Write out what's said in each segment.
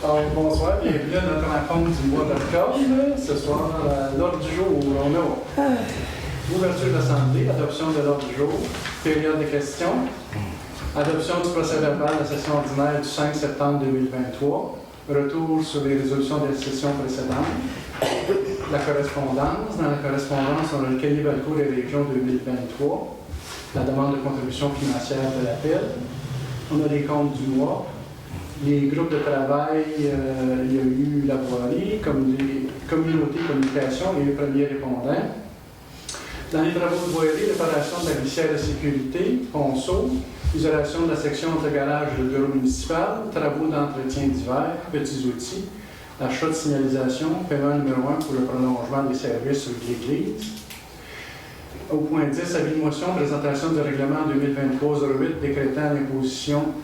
Bonsoir, bienvenue à notre rencontre du mois d'octobre. Ce soir, l'ordre du jour, on a ouverture de l'Assemblée, adoption de l'ordre du jour, période de questions, adoption du procès-verbal de la session ordinaire du 5 septembre 2023, retour sur les résolutions des sessions précédentes, la correspondance. Dans la correspondance, on a le cahier Valco des régions 2023, la demande de contribution financière de l'appel, on a les comptes du mois. Les groupes de travail, il y a eu la voirie, comme les communautés communication et les premiers répondants. Dans les travaux de voirie, réparation de la glissière de sécurité, ponceau, isolation de la section entre garage et le bureau municipal, travaux d'entretien d'hiver, petits outils, achat de signalisation, paiement numéro 1 pour le prolongement des services sur l'église. Au point 10, avis de motion, présentation du règlement 2023-08 décrétant l'imposition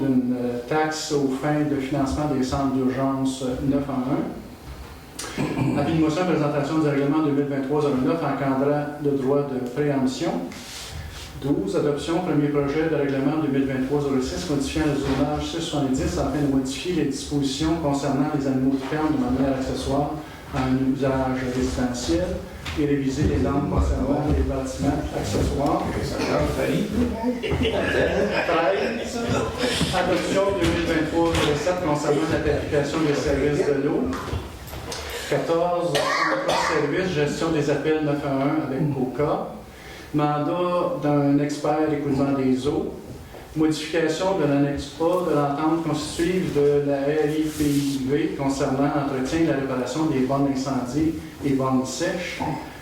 d'une taxe aux fins de financement des centres d'urgence 9 en 1. Avis de motion, présentation du règlement 2023-09 encadrant le droit de préemption. 12. Adoption, premier projet de règlement 2023-06 modifiant le zonage 670 afin de modifier les dispositions concernant les animaux de ferme de manière accessoire à un usage résidentiel et réviser les normes concernant les bâtiments accessoires. 13. Adoption 2023-07 concernant la tarification des services de l'eau. 14. Service, gestion des appels 911 avec COCA. Mandat d'un expert écoulement des eaux. Modification de l'annexe A de l'entente constitutive de la RIPIV concernant l'entretien et la réparation des bornes d'incendie et bornes sèches.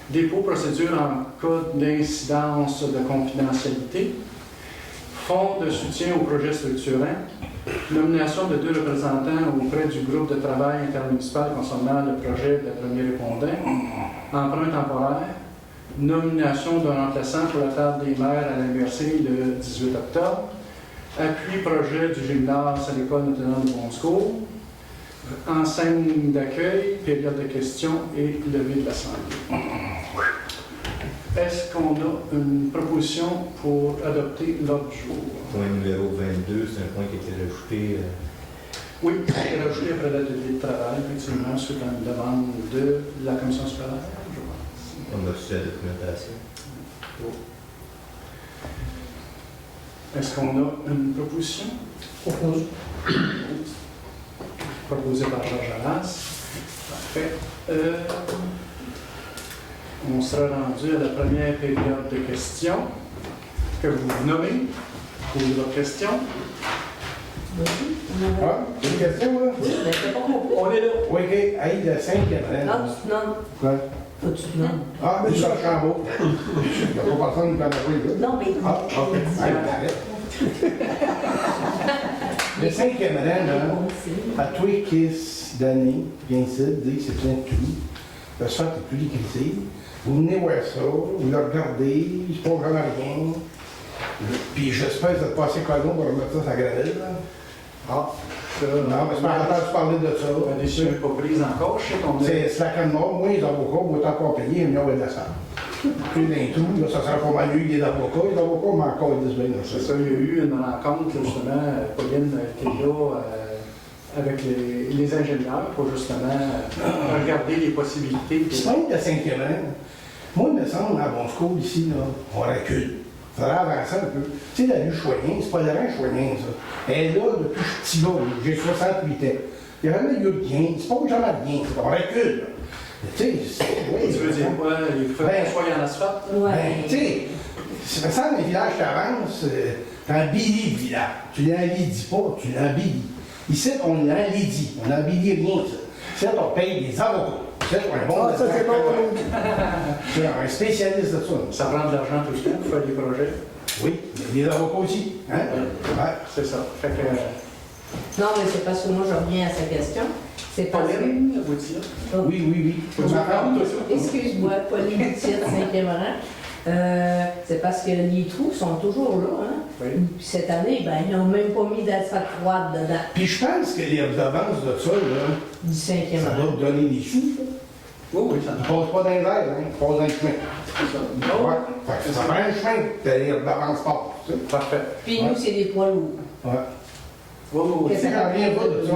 Dépôt procédure en cas d'incidence de confidentialité. Fonds de soutien au projet structurant. Nomination de 2 représentants auprès du groupe de travail intermunicipal concernant le projet de premier répondant. Emprunt temporaire. Nomination d'un remplaçant pour la table des maires à l'anniversaire le 18 octobre. Appui projet du gymnase à l'école Notre-Dame de Bon-Secours. Enseigne d'accueil, période de questions et levée de l'Assemblée. Est-ce qu'on a une proposition pour adopter l'ordre du jour? Point numéro 22, c'est un point qui a été rajouté. Oui, il a été rajouté après l'atelier de travail, effectivement, suite à une demande de la commission scolaire, je pense. On a reçu la documentation. Oh. Est-ce qu'on a une proposition? Proposée par Georges Arras. Parfait. On sera rendu à la première période de questions que vous vous nommez. Posez votre question. Ah, une question, là? Oui, mais c'est pas complet. On est là. Oui, OK. Hey, le 5e. Non, tu te nommes. Quoi? Faut que tu te nommes. Ah, mais je suis à Chambaud. Il n'y a pas personne qui connaît là. Non, mais Ah, OK. Hey, arrête. Le 5e rang, là, à tous les kiss d'année, bien ici, dit que c'est plein de tout. Le soir, c'est plus décrissé. Vous venez voir ça, vous le regardez, il se passe jamais rien. Puis j'espère que vous êtes passé colon pour remettre ça sur la gravelle. Ah, ça. Non, mais je m'en entendu parler de ça. La décision n'est pas prise encore. Je sais qu'on a. C'est la canne nord, moi, les avocats vont encore payer 1 million de ça. Puis d'un tout, là, ça sera pas mal mieux que les avocats. Les avocats m'ont encore dit bien C'est ça, il y a eu une rencontre, justement, Pauline était là avec les ingénieurs pour justement regarder les possibilités. C'est même de 5e rang. Moi, il me semble, à Bon-Secours, ici, là, on recule. Il faudrait avancer un peu. Tu sais, la rue Choyen, c'est pas la rue Choyen, ça. Elle est là depuis que je suis petit là, j'ai 68 ans. Il n'y a jamais eu de rien. C'est pas jamais rien. On recule. Tu sais, oui. Tu veux dire quoi? Il faut qu'on soit en asphalte? Ouais. Ben, tu sais, c'est ça, les villages qui avancent, t'embellis le village. Tu l'embellis pas, tu l'embellis. Ici, on l'embellit. On n'embellit rien, ça. Ici, on paye des avocats. C'est un bon. Ça, c'est bon. C'est un spécialiste de ça. Ça prend de l'argent tout le temps pour faire des projets. Oui, mais des avocats aussi. Hein? Ouais. C'est ça. Fait que. Non, mais c'est parce que moi, je reviens à sa question. C'est parce que... Pauline, vous dites? Oui. Faut que tu m'apprends, toi, ça? Excuse-moi, Pauline Boutiette, 5e rang. C'est parce que les trous sont toujours là. Hein? Oui. Puis cette année, ben, ils n'ont même pas mis d'asphalte froide dedans. Puis je pense que les redevances de ça, là, Du 5e ça rang. doit donner des sous. Oui, ça Ils ne passent pas dans les airs, hein, ils passent dans le chemin. Ouais. Fait que ça prend un chemin que les redevances passent. Tu sais. Parfait. Puis nous, c'est des poids lourds. Ouais. oui. Que Si ça j'en reviens pas de ça,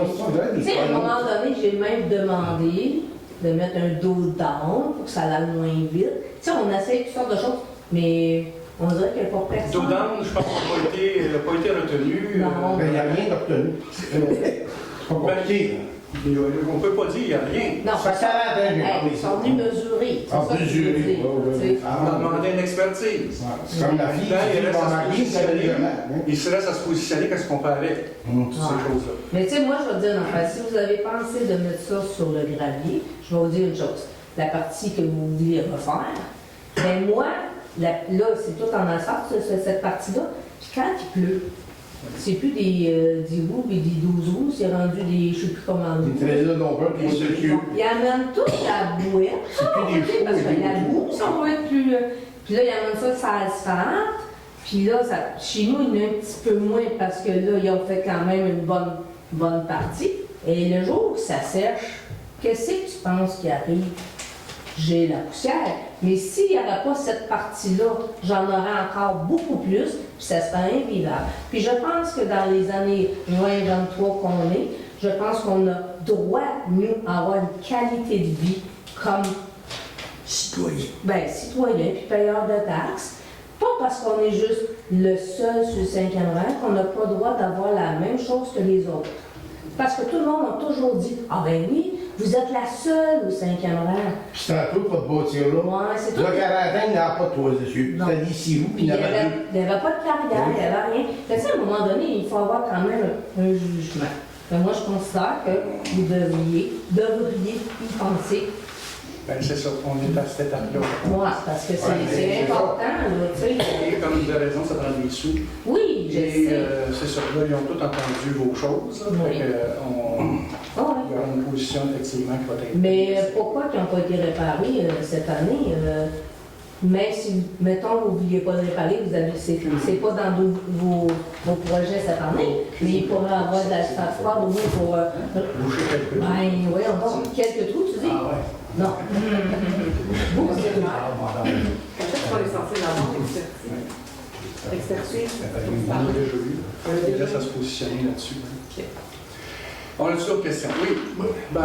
Tu sais, à un moment donné, j'ai même demandé de mettre un dos down pour que ça aille moins vite. Tu sais, on essaie toutes sortes de choses, mais on dirait qu'il n'y a pas personne. Dos down, je pense qu'il n'a pas été retenu. Non. Mais il n'y a rien d'obtenu. C'est pas compliqué. On ne peut pas dire qu'il n'y a rien. Non, Ça fait 40 ans que j'ai hey, parlé ils ça. sont venus mesurer. C'est Ah, ça que je veux mesurer, dire, ouais, tu sais. On a demandé une expertise. C'est comme la fille Là, il qui dit, reste bon, à ma se vie, c'est positionner. le Il se reste à se positionner, qu'est-ce qu'on fait avec toutes ces Ouais. choses-là. Mais tu sais, moi, je vais te dire une affaire. Si vous avez pensé de mettre ça sur le gravier, je vais vous dire une chose. La partie que vous vouliez refaire, ben moi, là, c'est tout en asphalte, cette partie-là. Puis quand il pleut, c'est plus des 10 roues et des 12 roues, c'est rendu des, je sais plus comment Les dire. trailers non pas, puis les dessus. Ils amènent toute la bouette. C'est plus des chevaux Parce et que des la moutons. boue, ça va être plus. Puis là, ils amènent ça sur l'asphalte. Puis là, chez nous, il y en a un petit peu moins parce que là, ils ont fait quand même une bonne partie. Et le jour où ça sèche, qu'est-ce que tu penses qui arrive? J'ai la poussière. Mais s'il n'y avait pas cette partie-là, j'en aurais encore beaucoup plus, puis ça serait invivable. Puis je pense que dans les années 2023 qu'on est, je pense qu'on a droit, nous, à avoir une qualité de vie comme Citoyen. citoyen puis payeur de taxes. Pas parce qu'on est juste le seul sur le 5e rang qu'on n'a pas le droit d'avoir la même chose que les autres. Parce que tout le monde a toujours dit « Ah ben oui, vous êtes la seule au 5e rang. Puis tantôt, pas de bâtir » là. Ouais, c'est tout. Là, 40 ans, il n'y a pas de toit dessus. Non. T'as dit 6 roues, puis Puis il il y en avait deux. n'y avait pas de carrière, il n'y avait rien. Fait que, tu sais, à un moment donné, il faut avoir quand même un jugement. Mais moi, je considère que vous devriez y penser. Ben, c'est ça, on est à cette étape-là. Moi, parce que Ouais, mais c'est c'est important, là, tu sais. Et comme vous avez raison, ça prend des sous. Oui, je Et sais. c'est ça, là, ils ont tous entendu vos choses. Là, Oui. fait que, Ah ouais. il y aura une position effectivement qui va être. Mais pourquoi ils n'ont pas été réparés cette année? Même si, mettons, vous ne vouliez pas le réparer, c'est pas dans vos projets cette année, mais il pourrait avoir de l'asphalte froide au moins pour. Boucher quelque peu. Ben, oui, on va quelques trous, tu dis? Ah ouais. Non. Vous, c'est le Peut-être qu'on est censé l'avoir expertise. On a déjà eu. Il reste à se positionner là-dessus. Ok. On a d'autres questions? Oui. Ben,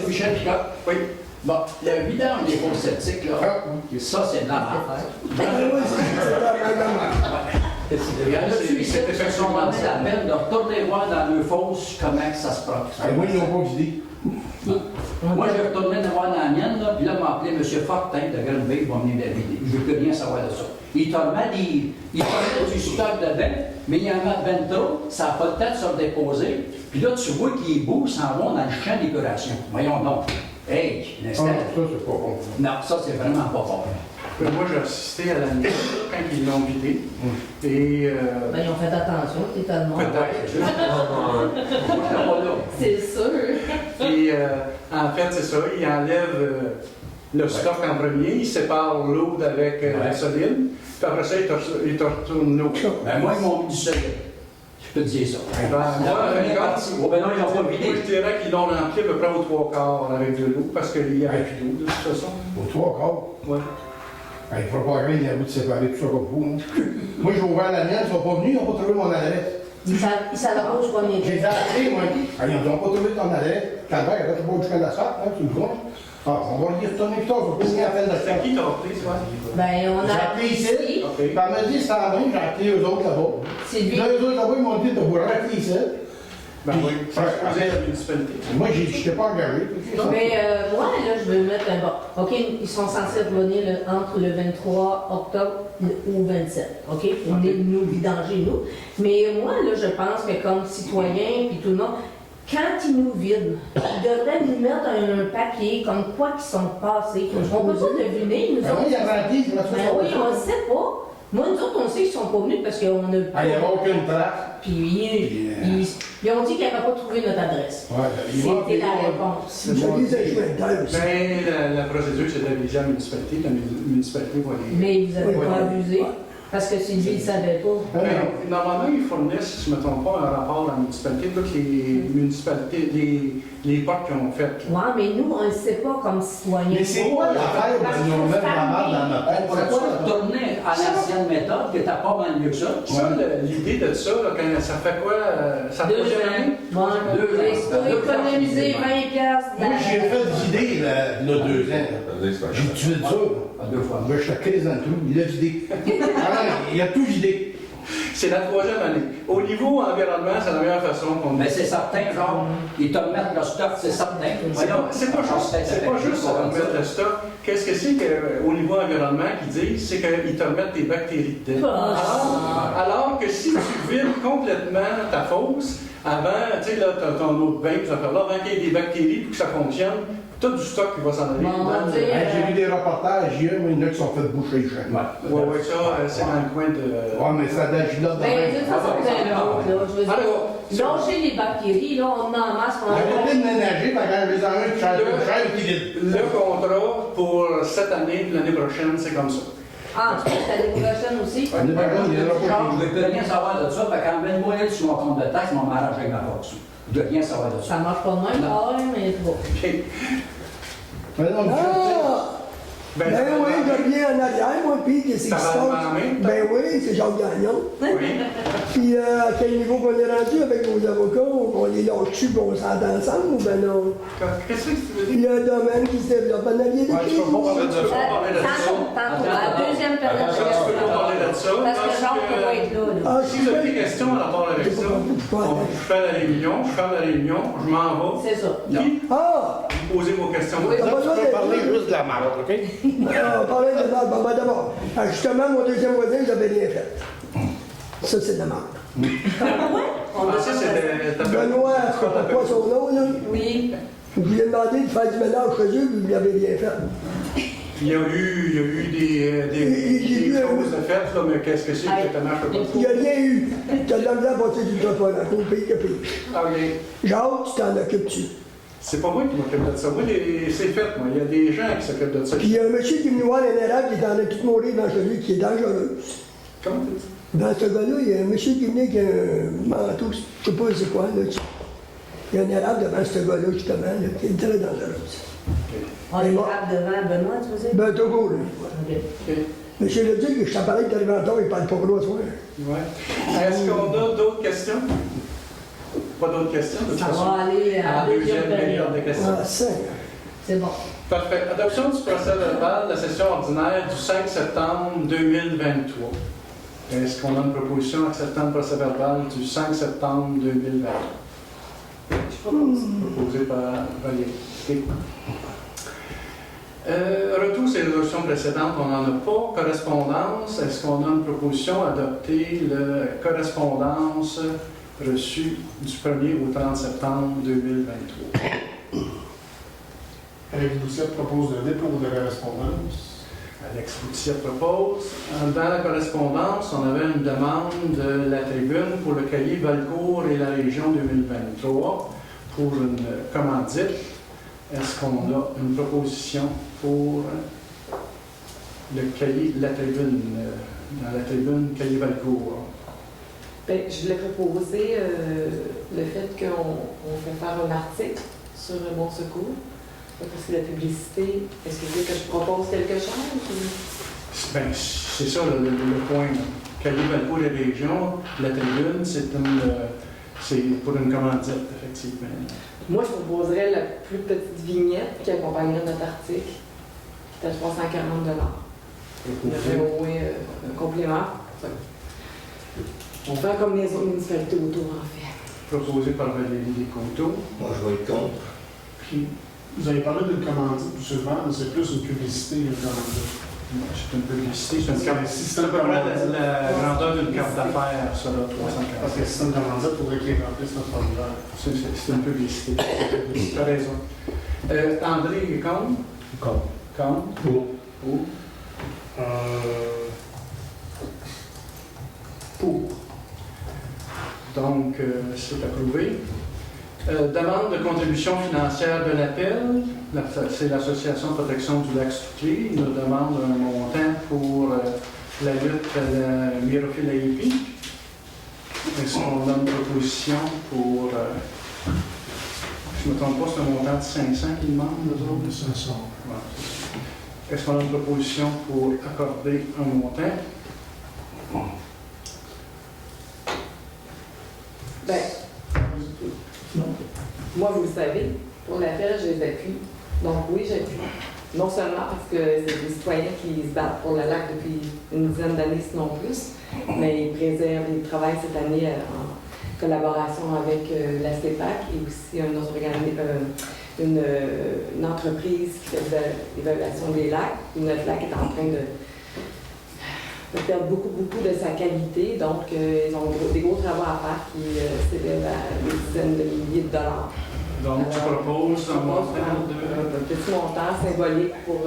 Michel Picard. oui. Bon, le vidange des fosses septiques, là, ça, c'est de la merde. Il y en a-tu ici qui se sont rendu la peine de retourner voir dans le fosse comment que ça se passe? Ah, moi, ils n'ont pas d'idée. Moi, j'ai retourné voir dans la mienne, là, puis là, m'a appelé M. Fortin de Grenville, il va venir la vider. Je ne veux plus rien savoir de ça. Il te remet du stock dedans, mais il en met 20 trop, ça n'a pas le temps de se redéposer. Puis là, tu vois qu'il est beau, s'en vont dans le champ d'épuration. Voyons donc. Hey, Ah, l'instant. ça, c'est pas bon. Non, ça, c'est vraiment pas bon. Moi, j'ai assisté à la nuit quand ils l'ont vidé. Et Ben, ils ont fait attention, totalement. peut-être. Moi, je suis pas là. C'est sûr. Puis, en fait, c'est ça, il enlève le stock en premier, il sépare l'eau avec Ouais. le solide, puis après ça, il te retourne l'eau. Ben, moi, ils m'ont mis du solide. Je peux te dire ça. Ben, moi, La première partie. Oh, ben non, ils n'ont pas moi, vidé. je dirais qu'ils l'ont rempli à peu près aux 3/4 avec de l'eau, parce qu'il y avait plus d'eau, de toute façon. Au 3/4. Ouais. Il ne faut pas qu'il y a un bout de séparer tout ça comme vous. Hein. Moi, j'ai ouvert la mienne, ils ne sont pas venus, ils n'ont pas trouvé mon adresse. Ils savaient pas où je prenais. J'ai appelé, moi. Ah, ils n'ont pas trouvé ton adresse. Calvaire, là, tu vas jusqu'à la sorte, hein, tu le vois. Ah, on va y retourner plus tard, je vais pas à peine de C'est faire. qui t'a appelé, toi? Ben, on J'ai a appelé ici. OK. Puis elle m'a dit, c'est en main, j'ai appelé eux autres là-bas. C'est lui. Là, eux autres là-bas, ils m'ont dit de vous rappeler ici. Ben oui, c'est supposé être la municipalité. Moi, je n'étais pas engagé. Mais moi, là, je vais mettre un bon. OK, ils sont censés revenir entre le 23 octobre ou 27. OK? Nous vidanger, nous. Mais moi, là, je pense que comme citoyen, puis tout le monde, quand ils nous vident, ils devraient nous mettre un papier comme quoi qu'ils sont passés. On peut pas deviner, nous Ben oui, il y a autres. rempli, je me suis Ben oui, on ne sait pas. Moi, nous autres, on sait qu'ils sont pas venus parce qu'on a. Ah, il n'y avait aucune trace. Puis ils ont dit qu'ils n'avaient pas trouvé notre adresse. Ouais, ils vont C'était la réponse. C'est bon. d'ailleurs aussi. Ben, la procédure, c'est d'aviser à la municipalité, la municipalité va les... Mais vous n'avez Oui, pas oui. abusé. Parce que Sylvie ne savait pas. Ben, normalement, ils fournissent, si je ne me trompe pas, un rapport à la municipalité, toutes les municipalités, les votes qu'ils ont fait. Ouais, mais nous, on ne sait pas comme citoyens. Mais c'est quoi l'affaire Parce de que nous mettre c'est la marde dans notre tête? On pourrait pas retourner à l'ancienne méthode qui était pas mal mieux que ça. Ça, l'idée de ça, là, quand ça fait quoi? Ça Deux troisième année? ans. Deux ans. Il faut économiser 20 piastres. Moi, j'ai fait d'idées, là, 2 ans. J'ai tué le dur. Deux fois. Moi, je suis crise dans le trou. Il a vidé. Il a tout vidé. C'est la troisième année. Au niveau environnement, c'est la meilleure façon qu'on Mais c'est certain, genre, ils te remettent le stock, c'est certain. C'est pas juste ça, remettre le stock. Qu'est-ce que c'est qu'au niveau environnement qu'ils disent? C'est qu'ils te remettent des bactéries dedans. Alors que si tu vides complètement ta fosse, avant, tu sais, là, ton autre bain, avant qu'il y ait des bactéries pour que ça fonctionne, tout du stock qui va s'en aller. Bon, on va dire, J'ai vu des reportages hier, mais il y en a qui sont fait boucher les champs. Ouais, ça, c'est dans le coin de. Ouais, mais ça d'agir là ben, de toute façon, c'est un autre, là. Je veux dire, Alors, lâcher les bactéries, là, on en a en masse. On Arrêtez de ménager, par exemple, les envoie de cher qui vide. le contrat pour cette année et l'année prochaine, c'est comme ça. Ah, c'est l'année prochaine aussi. L'année prochaine, il y en aura Genre, pas je ne veux rien savoir de ça, fait qu'en 20 mois, sur mon compte de taxe, mon mariage avec ma force. Je ne veux rien savoir de ça. Ça marche pas de même, mais bon. OK. Mais non, Ah! Ben oui, je viens en arrière, moi, puis qu'est-ce qui se Ça va passe? en main? Ben oui, c'est Jacques Gagnon. Oui. Puis à quel niveau qu'on est rendu avec nos avocats? On les lâche dessus et on s'entend ensemble ou ben non? Qu'est-ce que tu veux dire? Il y a un domaine qui se développe en arrière de Ouais, tu peux pas parler de ça. Pas parler de ça. Tantôt, à la deuxième période Ça, tu peux pas parler de ça. Parce que Jacques peut pas être là, là. Ah, Si vous avez des questions en rapport avec ça, je fais la réunion, je ferme la réunion, je m'en vais. C'est ça. Puis, Ah! vous posez vos questions. T'as pas besoin d'être là. juste de la marde, OK? On parlait de mal. Bon, ben d'abord, justement, mon deuxième voisin, j'avais rien fait. Ça, c'est de la marde. Ah, ça, c'était. Benoît, je ne sais pas son nom, là. Oui. Je lui ai demandé de faire du ménage chez eux, puis il n'avait rien fait. Il y a eu des choses de faites, là, mais qu'est-ce que c'est exactement? Je peux pas Il n'y a rien eu. Tu as de la misère à passer du trottoir à cause pays que pays. Ah, OK. Jacques, tu t'en occupes-tu? C'est pas moi qui m'occupe de ça. Moi, c'est fait, moi. Il y a des gens qui s'occupent de ça. Puis il y a un monsieur qui est venu voir un arabe qui est en train de tout mourir dans chez lui, qui est dangereux. Comment tu dis? Dans ce gars-là, il y a un monsieur qui est venu avec un manteau, je ne sais pas c'est quoi, là. Il y a un arabe devant ce gars-là, justement, là, qui est très dangereux. On est grave devant Benoît, tu veux dire? Ben, Togo, lui. OK. Monsieur le dit que je t'apparais que t'arrives en temps, il parle pas gros à soi. Ouais. Est-ce qu'on a d'autres questions? Pas d'autres questions? De toute Ça façon, va aller à à la la deuxième deuxième période de période. questions. Ah, Seigneur. C'est bon. Parfait. Adoption du procès verbal de la session ordinaire du 5 septembre 2023. Est-ce qu'on a une proposition acceptant le procès verbal du 5 septembre 2023? Proposé par Valérie. Retour sur les résolutions précédentes, on n'en a pas. Correspondance, est-ce qu'on a une proposition à adopter la correspondance reçue du 1er au 30 septembre 2023? Alex Boussette propose le dépôt de correspondance. Alex Boutier propose. Dans la correspondance, on avait une demande de la tribune pour le cahier Valcourt et la région 2023 pour une commandite. Est-ce qu'on a une proposition pour le cahier La Tribune, dans la tribune cahier Valcourt? Ben, je voulais proposer le fait qu'on fait faire un article sur Bon Secours. Parce que la publicité, est-ce que vous voulez que je propose quelque chose? Ou... Ben, c'est ça le point. Là. Cahier Valcourt et région, la tribune, c'est pour une commandite, effectivement. Moi, je proposerais la plus petite vignette qui accompagnerait notre article, qui est à 340 $. On aurait au moins un complément. On fait comme les autres municipalités autour, en fait. Proposé par Valérie Descoteaux. Moi, je vais être contre. Puis, Vous avez parlé d'une commandite ou souvent, mais c'est plus une publicité qu'une commandite. c'est une publicité, c'est une carte. Si C'est à peu près la grandeur d'une carte d'affaires, ça, là, Parce que 340. si c'est une commandite, il faudrait qu'il remplisse notre formulaire. C'est une publicité. Tu as raison. André est contre? Contre. Pour. Pour. Donc, c'est approuvé. Demande de contribution financière de l'appel. C'est l'Association de protection du lac Stuclé. Il nous demande un montant pour la lutte à la myrophilie. Est-ce qu'on donne une proposition pour, je ne me trompe pas, c'est un montant de 500 qu'ils demandent, eux autres? 500. Ouais. Est-ce qu'on a une proposition pour accorder un montant? Ben, moi, vous le savez, pour la FEL, je les appuie. Donc oui, j'appuie. Non seulement parce que c'est des citoyens qui se battent pour le lac depuis une dizaine d'années, sinon plus, mais ils préservent, ils travaillent cette année en collaboration avec la CEPAC et aussi un autre une entreprise qui fait de l'évaluation des lacs. Notre lac est en train de perdre beaucoup de sa qualité, donc ils ont des gros travaux à faire qui s'élèvent à des dizaines de milliers de dollars. Donc, tu proposes un montant un petit montant symbolique pour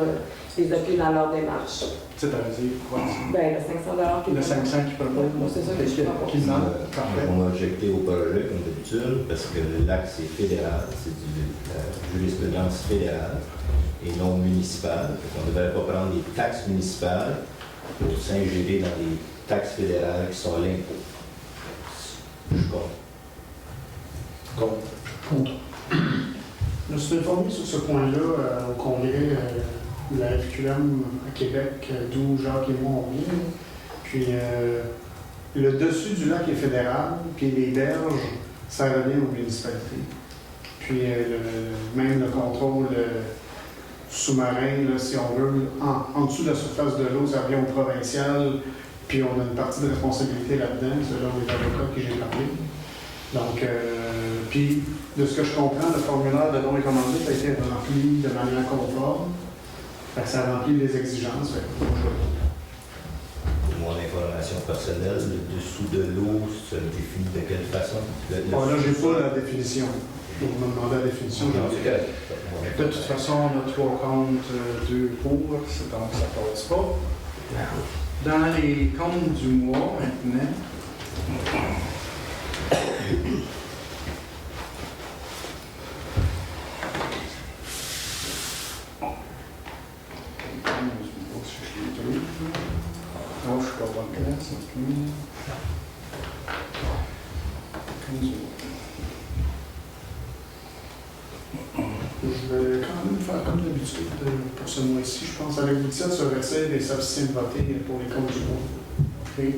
les appuyer dans leur démarche. C'est-à-dire quoi? Ben, le 500 Le 500 qui propose? Moi, c'est ça que je propose. Qui demande? Parfait. On a objecté au projet, comme d'habitude, parce que le lac, c'est fédéral, c'est de la jurisprudence fédérale et non municipale. On ne devrait pas prendre des taxes municipales pour s'ingérer dans les taxes fédérales qui sont l'impôt. Je suis contre. Contre. Je me suis informé sur ce point-là au congrès de la FQM à Québec, d'où Jacques et moi on vient. Puis le dessus du lac est fédéral, puis les berges, ça revient aux municipalités. Puis même le contrôle sous-marin, là, si on veut, en dessous de la surface de l'eau, ça revient au provincial, puis on a une partie de responsabilité là-dedans, selon les avocats que j'ai parlé. Donc, puis, de ce que je comprends, le formulaire de don recommandé a été rempli de manière conforme. Fait que ça remplit les exigences. Pour mon information personnelle, le dessous de l'eau se définit de quelle façon? Bon, là, j'ai pas la définition. Je vais me demander la définition. De toute façon, on a 3 contre, 2 pour, donc ça ne passe pas. Dans les comptes du mois, maintenant, je suis pas bonne classe. Je vais quand même faire comme d'habitude pour ce mois-ci. Je pense avec l'outil de se retire et s'abstient de voter pour les comptes du mois. Okay.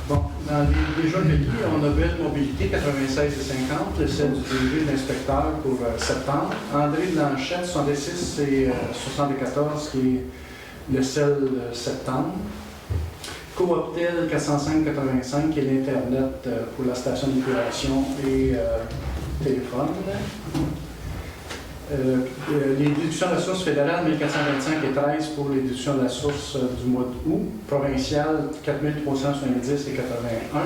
Bon, dans les déjà payés, on a Belle Mobilité 96 et 50, le celle du DG de l'inspecteur pour septembre. André Blanchette 66 et 74 qui est le sel septembre. Cooptel 405-85 qui est l'Internet pour la station d'épuration et téléphone. Les déductions de la source fédérale 1425 et 13 pour les déductions de la source du mois d'août, provincial 4370 et 81.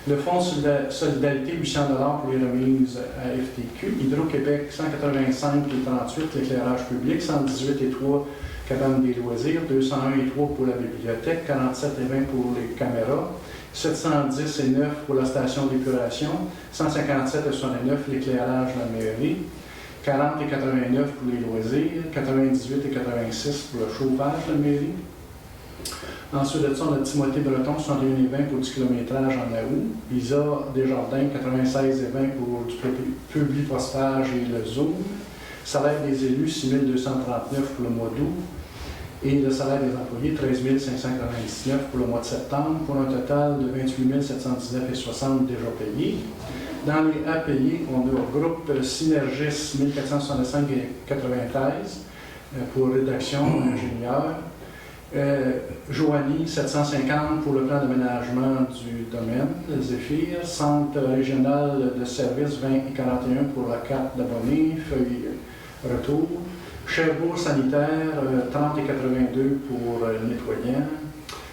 Le fonds de solidarité 800 $ pour les remises à FTQ. Hydro-Québec 185 et 38 l'éclairage public, 118 et 3 cabane des loisirs, 201 et 3 pour la bibliothèque, 47 et 20 pour les caméras, 710 et 9 pour la station d'épuration, 157 et 69 l'éclairage de la mairie, 40 et 89 pour les loisirs, 98 et 86 pour le chauffage de la mairie. Ensuite de ça, on a Timothée Breton, 61 et 20 pour du kilométrage en août. Isa Desjardins, 96 et 20 pour du publipostage et le Zoom. Salaire des élus, 6 239 pour le mois d'août. Et le salaire des employés, 13 599 pour le mois de septembre, pour un total de 28 719 et 60 déjà payés. Dans les à payer, on a le groupe Synergis 1465 et 93 pour rédaction ingénieur. Joanie 750 pour le plan d'aménagement du domaine, le Zéphyr. Centre régional de services 20 et 41 pour la carte d'abonnés, feuille retour. Cherbourg sanitaire 30 et 82 pour le nettoyant.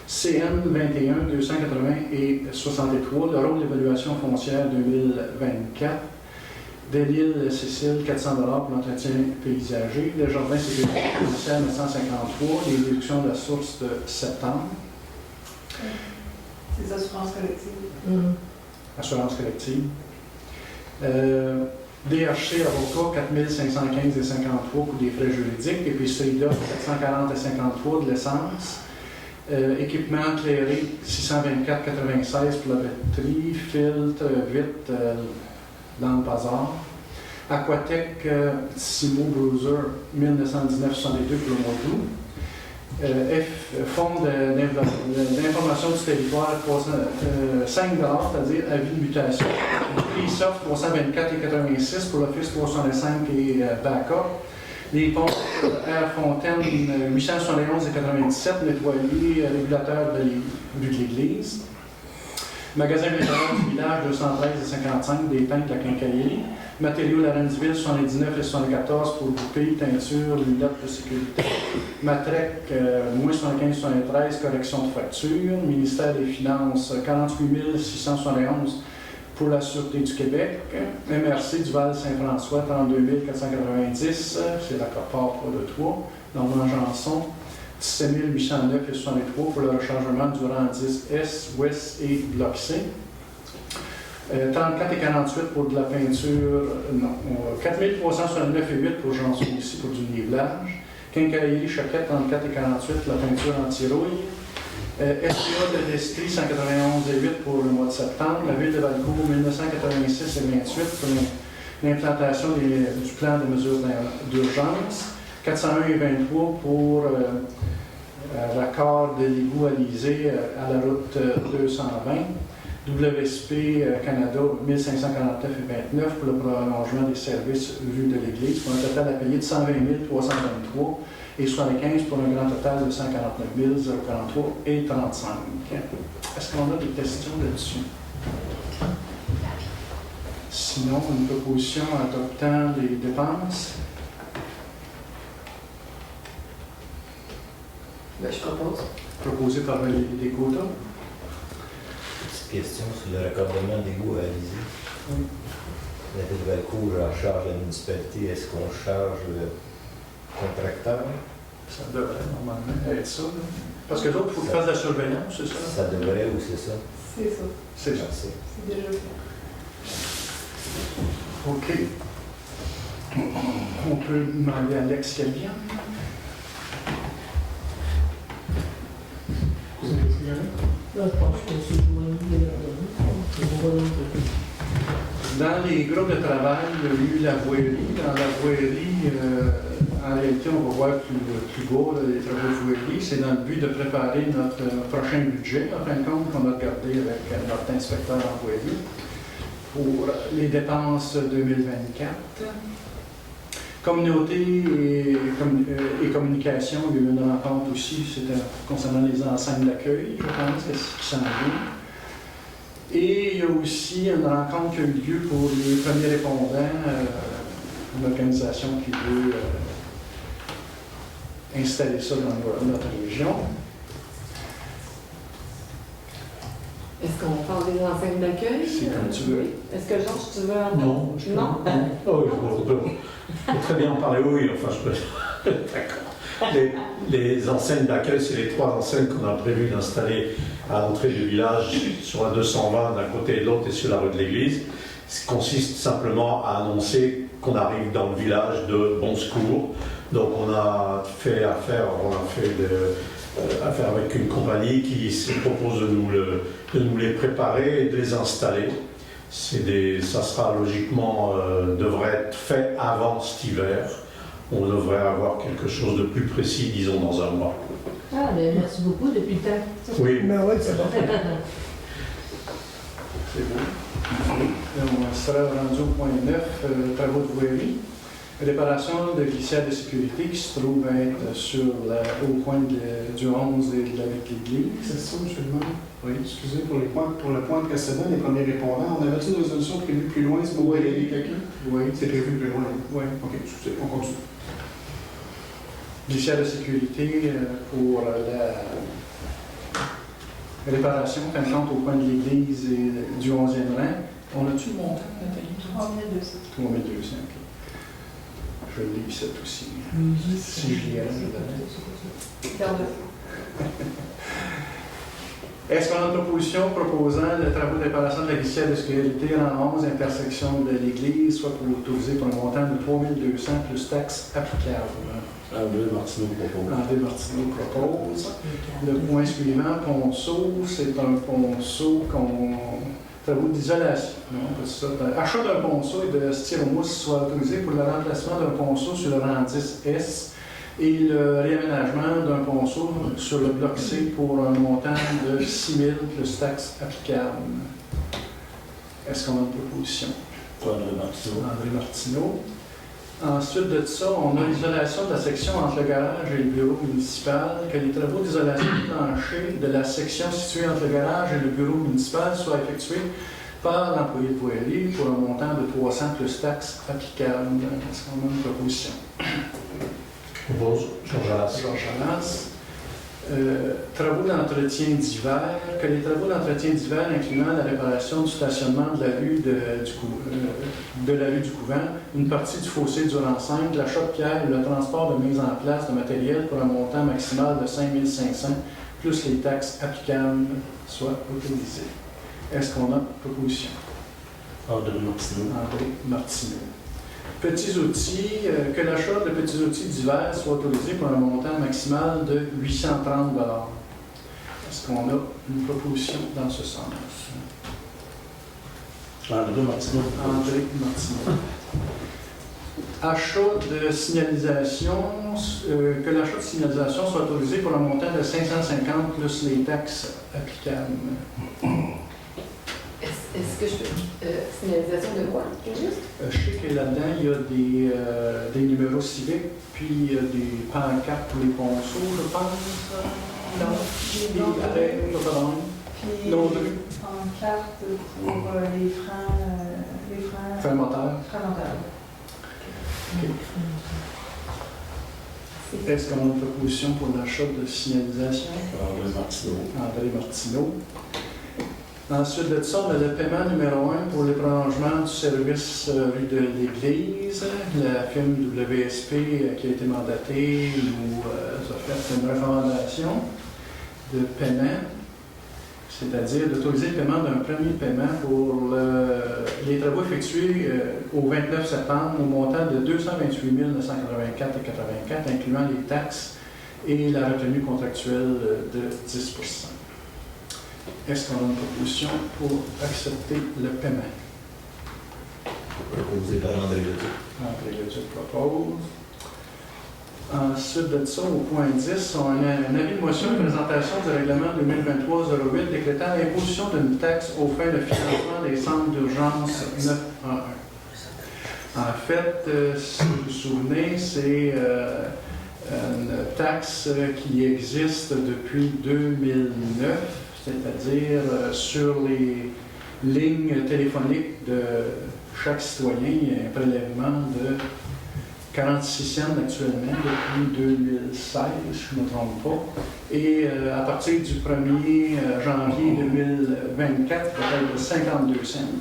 CN 21, 280 et 63, le rôle d'évaluation foncière 2024. Delisle Cécile, 400 $ pour l'entretien paysager. Le jardin sécurité commerciale 953, les déductions de la source de septembre. C'est assurances collectives. Assurance collective. DHC avocat 4515,53 pour des frais juridiques, et puis CEDA 740,53 de l'essence. Équipement éclairé 624,96 pour la batterie, filtre, vitre, lampe hasard. Aquatec Simo Bruiser 1919,62 pour le mois d'août. Fonds d'information du territoire 5 $, c'est-à-dire avis de mutation. PSOF 324,86 pour l'Office 305 et backup. Les pompes Air Fontaine 871,97, nettoyer, régulateur de l'église. Magasin vétérinaire du village 213,55, des tanks de la quincaillerie. Matériaux Lorenzville 79 et 74 pour bouteilles, teinture, lunettes de sécurité. Matrec, moins 75-73, correction de facture. Ministère des Finances 48 671 pour la Sûreté du Québec. MRC du Val-Saint-François 32 490, c'est la Copart de Troyes. Normand Janson 17 809 et 63 pour le rechargement du rang 10S, Ouest et Bloc C. 34 et 48 pour de la peinture, non. 4369 et 8 pour Janson ici pour du nivelage. Quincaillerie Choquette 34 et 48, la peinture anti-rouille. SPA de l'Estrie 191 et 8 pour le mois de septembre. La ville de Valcourt 1986 et 28 pour l'implantation du plan de mesures d'urgence. 401 et 23 pour raccord de l'égout alisé à la route 220. WSP Canada 1549 et 29 pour le prolongement des services vus de l'Église pour un total à payer de 120 323 et 75 pour un grand total de 149 043 et 35. Est-ce qu'on a des questions là-dessus? Sinon, une proposition adoptant les dépenses? Ben, je propose. Proposé par les quotas. Question sur le raccordement d'égout à Alizé. Oui. La ville de Valcourt charge la municipalité. Est-ce qu'on charge le contracteur? Ça devrait normalement être ça. Là. Parce que l'autre, il faut qu'il fasse de la surveillance, c'est ça? Ça devrait ou c'est ça? C'est ça. C'est ça. Merci. C'est déjà fait. OK. On peut demander à Alex qu'elle vienne. Vous avez signalé? Là, je pense que c'est Dans les groupes de travail, il y a eu la voirie. Dans la voirie, en réalité, on va voir plus beau là, les travaux de voirie. C'est dans le but de préparer notre prochain budget, en fin de compte, qu'on a regardé avec notre inspecteur en voirie pour les dépenses 2024. Communauté et communication, il y a eu une rencontre aussi, c'était concernant les enseignes d'accueil, je pense, c'est ce qui s'en vient. Et il y a aussi une rencontre qui a eu lieu pour les premiers répondants, une organisation qui veut installer ça dans notre région. Est-ce qu'on parle des enseignes d'accueil? C'est comme tu veux. Oui. Est-ce que Georges, tu veux en Non. Non? Oh, je peux très bien en parler, oui, enfin je peux. D'accord. Les enseignes d'accueil, c'est les 3 enseignes qu'on a prévu d'installer à l'entrée du village sur la 220 d'un côté et de l'autre et sur la rue de l'église. Ce consiste simplement à annoncer qu'on arrive dans le village de Bon Secours. Donc on a fait affaire avec une compagnie qui se propose de nous les préparer et de les installer. Ça sera logiquement, devrait être fait avant cet hiver. On devrait avoir quelque chose de plus précis, disons, dans un mois. Ah, ben merci beaucoup depuis le temps. Oui. Ben oui, c'est bon. C'est beau. On sera rendu au point 9, travaux de voirie. Réparation de glissière de sécurité qui se trouve être au coin du 11 et de l'église. C'est ça, M. le maire. Oui. Excusez pour le point précédent, les premiers répondants. On avait-tu une résolution prévue plus loin, c'est pour aider quelqu'un? Oui. C'est prévu plus loin. Oui. OK, excusez, on continue. Glissière de sécurité pour la réparation constante au coin de l'église et du 11e rang. On a-tu le montant, Nathalie? 3200. 3200, OK. Je lis ça aussi. Si j'y ai dedans. Est-ce qu'on a une proposition proposant les travaux de réparation de la glissière de sécurité en 11 intersections de l'église, soit pour autoriser pour un montant de 3 200 plus taxes applicables? André Martineau propose. André Martineau propose. Le point suivant, ponceau, c'est un ponceau travaux d'isolation. Achat d'un ponceau et de styromousse soit autorisé pour le remplacement d'un ponceau sur le rang 10S et le réaménagement d'un ponceau sur le bloc C pour un montant de 6 000 plus taxes applicables. Est-ce qu'on a une proposition? André Martineau. André Martineau. Ensuite de ça, on a l'isolation de la section entre le garage et le bureau municipal, que les travaux d'isolation du plancher de la section située entre le garage et le bureau municipal soient effectués par l'employé de voirie pour un montant de 300 plus taxes applicables. Est-ce qu'on a une proposition? Propose Georges Alas. Georges Alas. Travaux d'entretien d'hiver, que les travaux d'entretien d'hiver incluant la réparation du stationnement de la rue du Couvent, une partie du fossé du rang 5, l'achat de pierres et le transport de mise en place de matériel pour un montant maximal de 5 500 plus les taxes applicables soient autorisées. Est-ce qu'on a proposition? André Martineau. André Martineau. Petits outils, que l'achat de petits outils d'hiver soit autorisé pour un montant maximal de 830 $. Est-ce qu'on a une proposition dans ce sens? André Martineau. André Martineau. Achat de signalisation, que l'achat de signalisation soit autorisé pour un montant de 550 plus les taxes applicables. Est-ce que je peux... signalisation de quoi, juste? Je sais que là-dedans, il y a des numéros civiques, puis il y a des pancartes pour les ponceaux, je pense. Non, des arrêts, puis non, pancartes pour les freins... freins moteurs. Freins moteurs. Okay. Est-ce qu'on a une proposition pour l'achat de signalisation? André Martineau. André Martineau. Ensuite de ça, on a le paiement numéro 1 pour le prolongement du service rue de l'Église. La firme WSP qui a été mandatée nous a fait une recommandation de paiement, c'est-à-dire d'autoriser le paiement d'un premier paiement pour les travaux effectués au 29 septembre au montant de 228 984,84 incluant les taxes et la retenue contractuelle de 10 %. Est-ce qu'on a une proposition pour accepter le paiement? Proposé par André Leduc. André Leduc propose. Ensuite de ça, au point 10, on a un avis de motion de présentation du règlement 2023-08 décrétant l'imposition d'une taxe aux fins de financement des centres d'urgence 911. En fait, si vous vous souvenez, c'est une taxe qui existe depuis 2009, c'est-à-dire sur les lignes téléphoniques de chaque citoyen, il y a un prélèvement de 46 cents actuellement depuis 2016, je ne me trompe pas. Et à partir du 1er janvier 2024, peut-être 52 cents.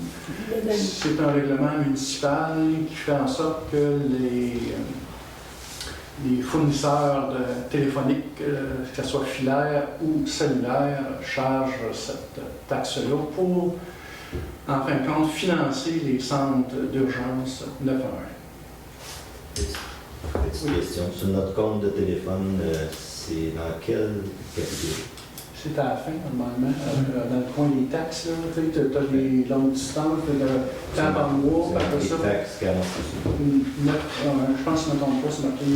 C'est un règlement municipal qui fait en sorte que les fournisseurs téléphoniques, que ce soit filaires ou cellulaires, chargent cette taxe-là pour, en fin de compte, financer les centres d'urgence 911. Petite question. Sur notre compte de téléphone, c'est dans quelle catégorie? C'est à la fin, normalement, dans le coin des taxes, tu as les longues distances, tu as le temps par mois, après ça. Les taxes 46. Je pense que je ne me trompe pas, c'est marqué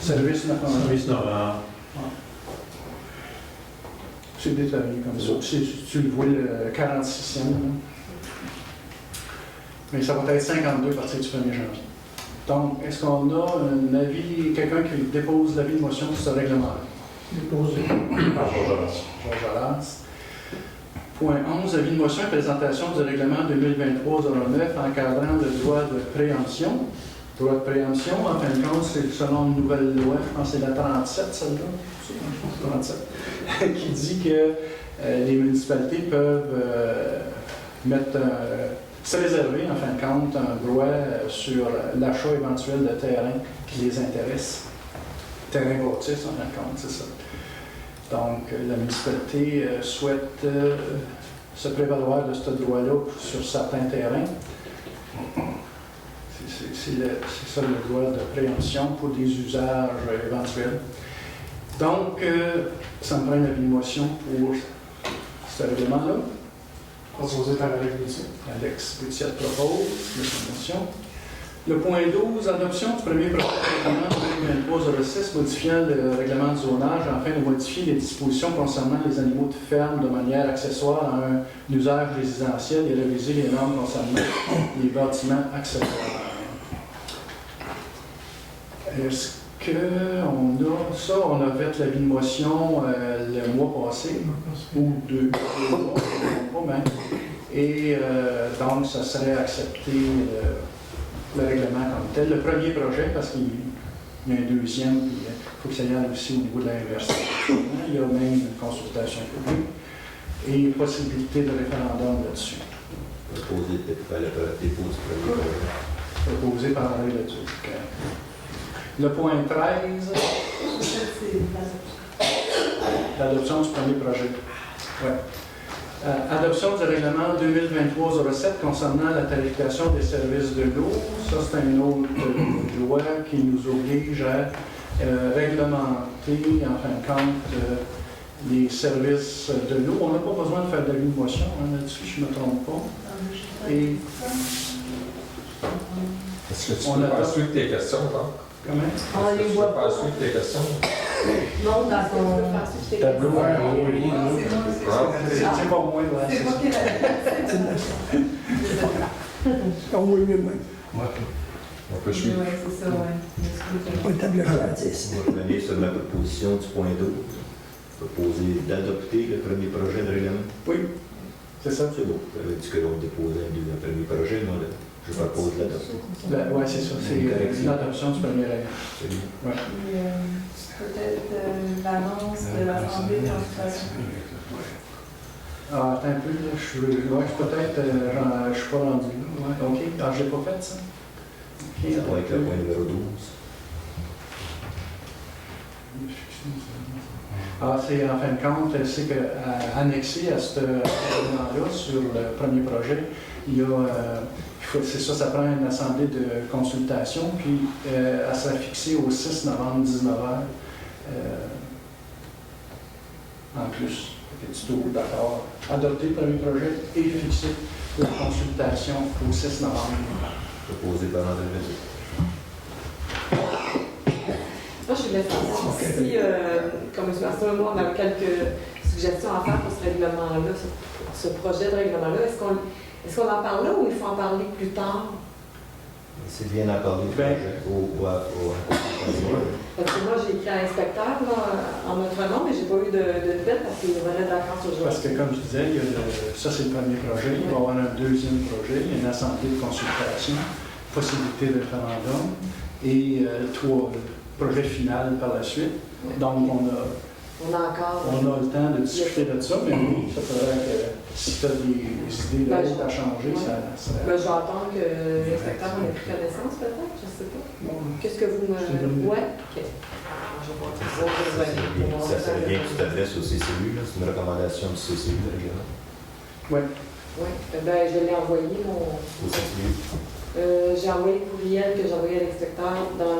service 911. Service 911. C'est détaillé comme ça. Tu le vois, le 46 cents. Mais ça va être 52 à partir du 1er janvier. Donc, est-ce qu'on a un avis, quelqu'un qui dépose l'avis de motion sur ce règlement-là? Déposé par Georges Alas. Georges Alas. Point 11, avis de motion et présentation du règlement 2023-09 encadrant le droit de préemption. Droit de préemption, en fin de compte, c'est selon une nouvelle loi, je pense que c'est la 37, celle-là, 37, qui dit que les municipalités peuvent se réserver, en fin de compte, un droit sur l'achat éventuel de terrain qui les intéresse. Terrain bâtisse, en fin de compte, c'est ça. Donc, la municipalité souhaite se prévaloir de ce droit-là sur certains terrains. C'est ça le droit de préemption pour des usages éventuels. Donc, ça me prend une avis de motion pour ce règlement-là. Proposé par Alex Boutier. Alex Boutier propose la motion. Le point 12, adoption du premier projet de règlement 2023-06 modifiant le règlement du zonage afin de modifier les dispositions concernant les animaux de ferme de manière accessoire à un usage résidentiel et réviser les normes concernant les bâtiments accessoires. Est-ce qu'on a ça? On a fait l'avis de motion le mois passé, ou deux mois, pas même. Et donc, ça serait accepté le règlement comme tel. Le premier projet, parce qu'il y a un deuxième, puis il faut que ça y aille aussi au niveau de l'inversion. Il y a même une consultation publique et possibilité de référendum là-dessus. Proposé par André Leduc. Le point 13, l'adoption du premier projet. Ouais. Adoption du règlement 2023-07 concernant la tarification des services de l'eau. Ça, c'est une autre loi qui nous oblige à réglementer, en fin de compte, les services de l'eau. On n'a pas besoin de faire d'avis de motion là-dessus, je ne me trompe pas. Et est-ce que tu peux pas suivre tes questions, donc? Comment? On les voit pas. Suivre tes questions? Non, dans ton Tableau, C'est pas moi, ouais. C'est moi qui l'ai. On voit même. On peut suivre. Oui, c'est ça, oui. Pas de table gratis. On va revenir sur ma proposition du point 12. Proposer d'adopter le premier projet de règlement. Oui, c'est ça. C'est bon. J'avais dit que l'on déposait un premier projet, moi, je propose l'adopter. Oui, c'est ça. C'est l'adoption du premier règlement. C'est bien. Ouais. Peut-être l'annonce de l'Assemblée de consultation. Ah, attends un peu, là, peut-être, je suis pas rendu là. Ouais, OK. Ah, je l'ai pas fait, ça. OK. Ça va être le point numéro 12. Ah, c'est en fin de compte, c'est qu'annexé à ce règlement-là, sur le premier projet, il y a, c'est ça, ça prend une assemblée de consultation, puis elle sera fixée au 6 novembre, 19h, en plus. Es-tu tout d'accord? Adopter le premier projet et fixer la consultation au 6 novembre. Proposé par André Leduc. Moi, je voulais savoir si, comme je à moi, on a quelques suggestions à faire pour ce règlement-là, ce projet de règlement-là. Est-ce qu'on en parle là ou il faut en parler plus tard? C'est bien d'en parler Parce que moi, j'ai écrit à l'inspecteur en notre nom, mais je n'ai pas eu de nouvelles parce qu'il revenait de vacances aujourd'hui. Parce que, comme je disais, ça c'est le premier projet. Il va y avoir un deuxième projet, il y a une assemblée de consultation, possibilité de référendum et le projet final par la suite. Donc, on a le temps de discuter de ça, mais oui, ça faudrait que si tu as des idées d'autres à changer, ça serait... Je vais attendre que l'inspecteur en ait pris connaissance, peut-être, je ne sais pas. Qu'est-ce que vous me... Ouais? OK. Je vais voir ça serait bien que tu t'adresses au CCU, là. C'est une recommandation du CCU, le règlement. Oui. Oui. Ben, je l'ai envoyé, Au CCU. j'ai envoyé le courriel que j'ai envoyé à l'inspecteur dans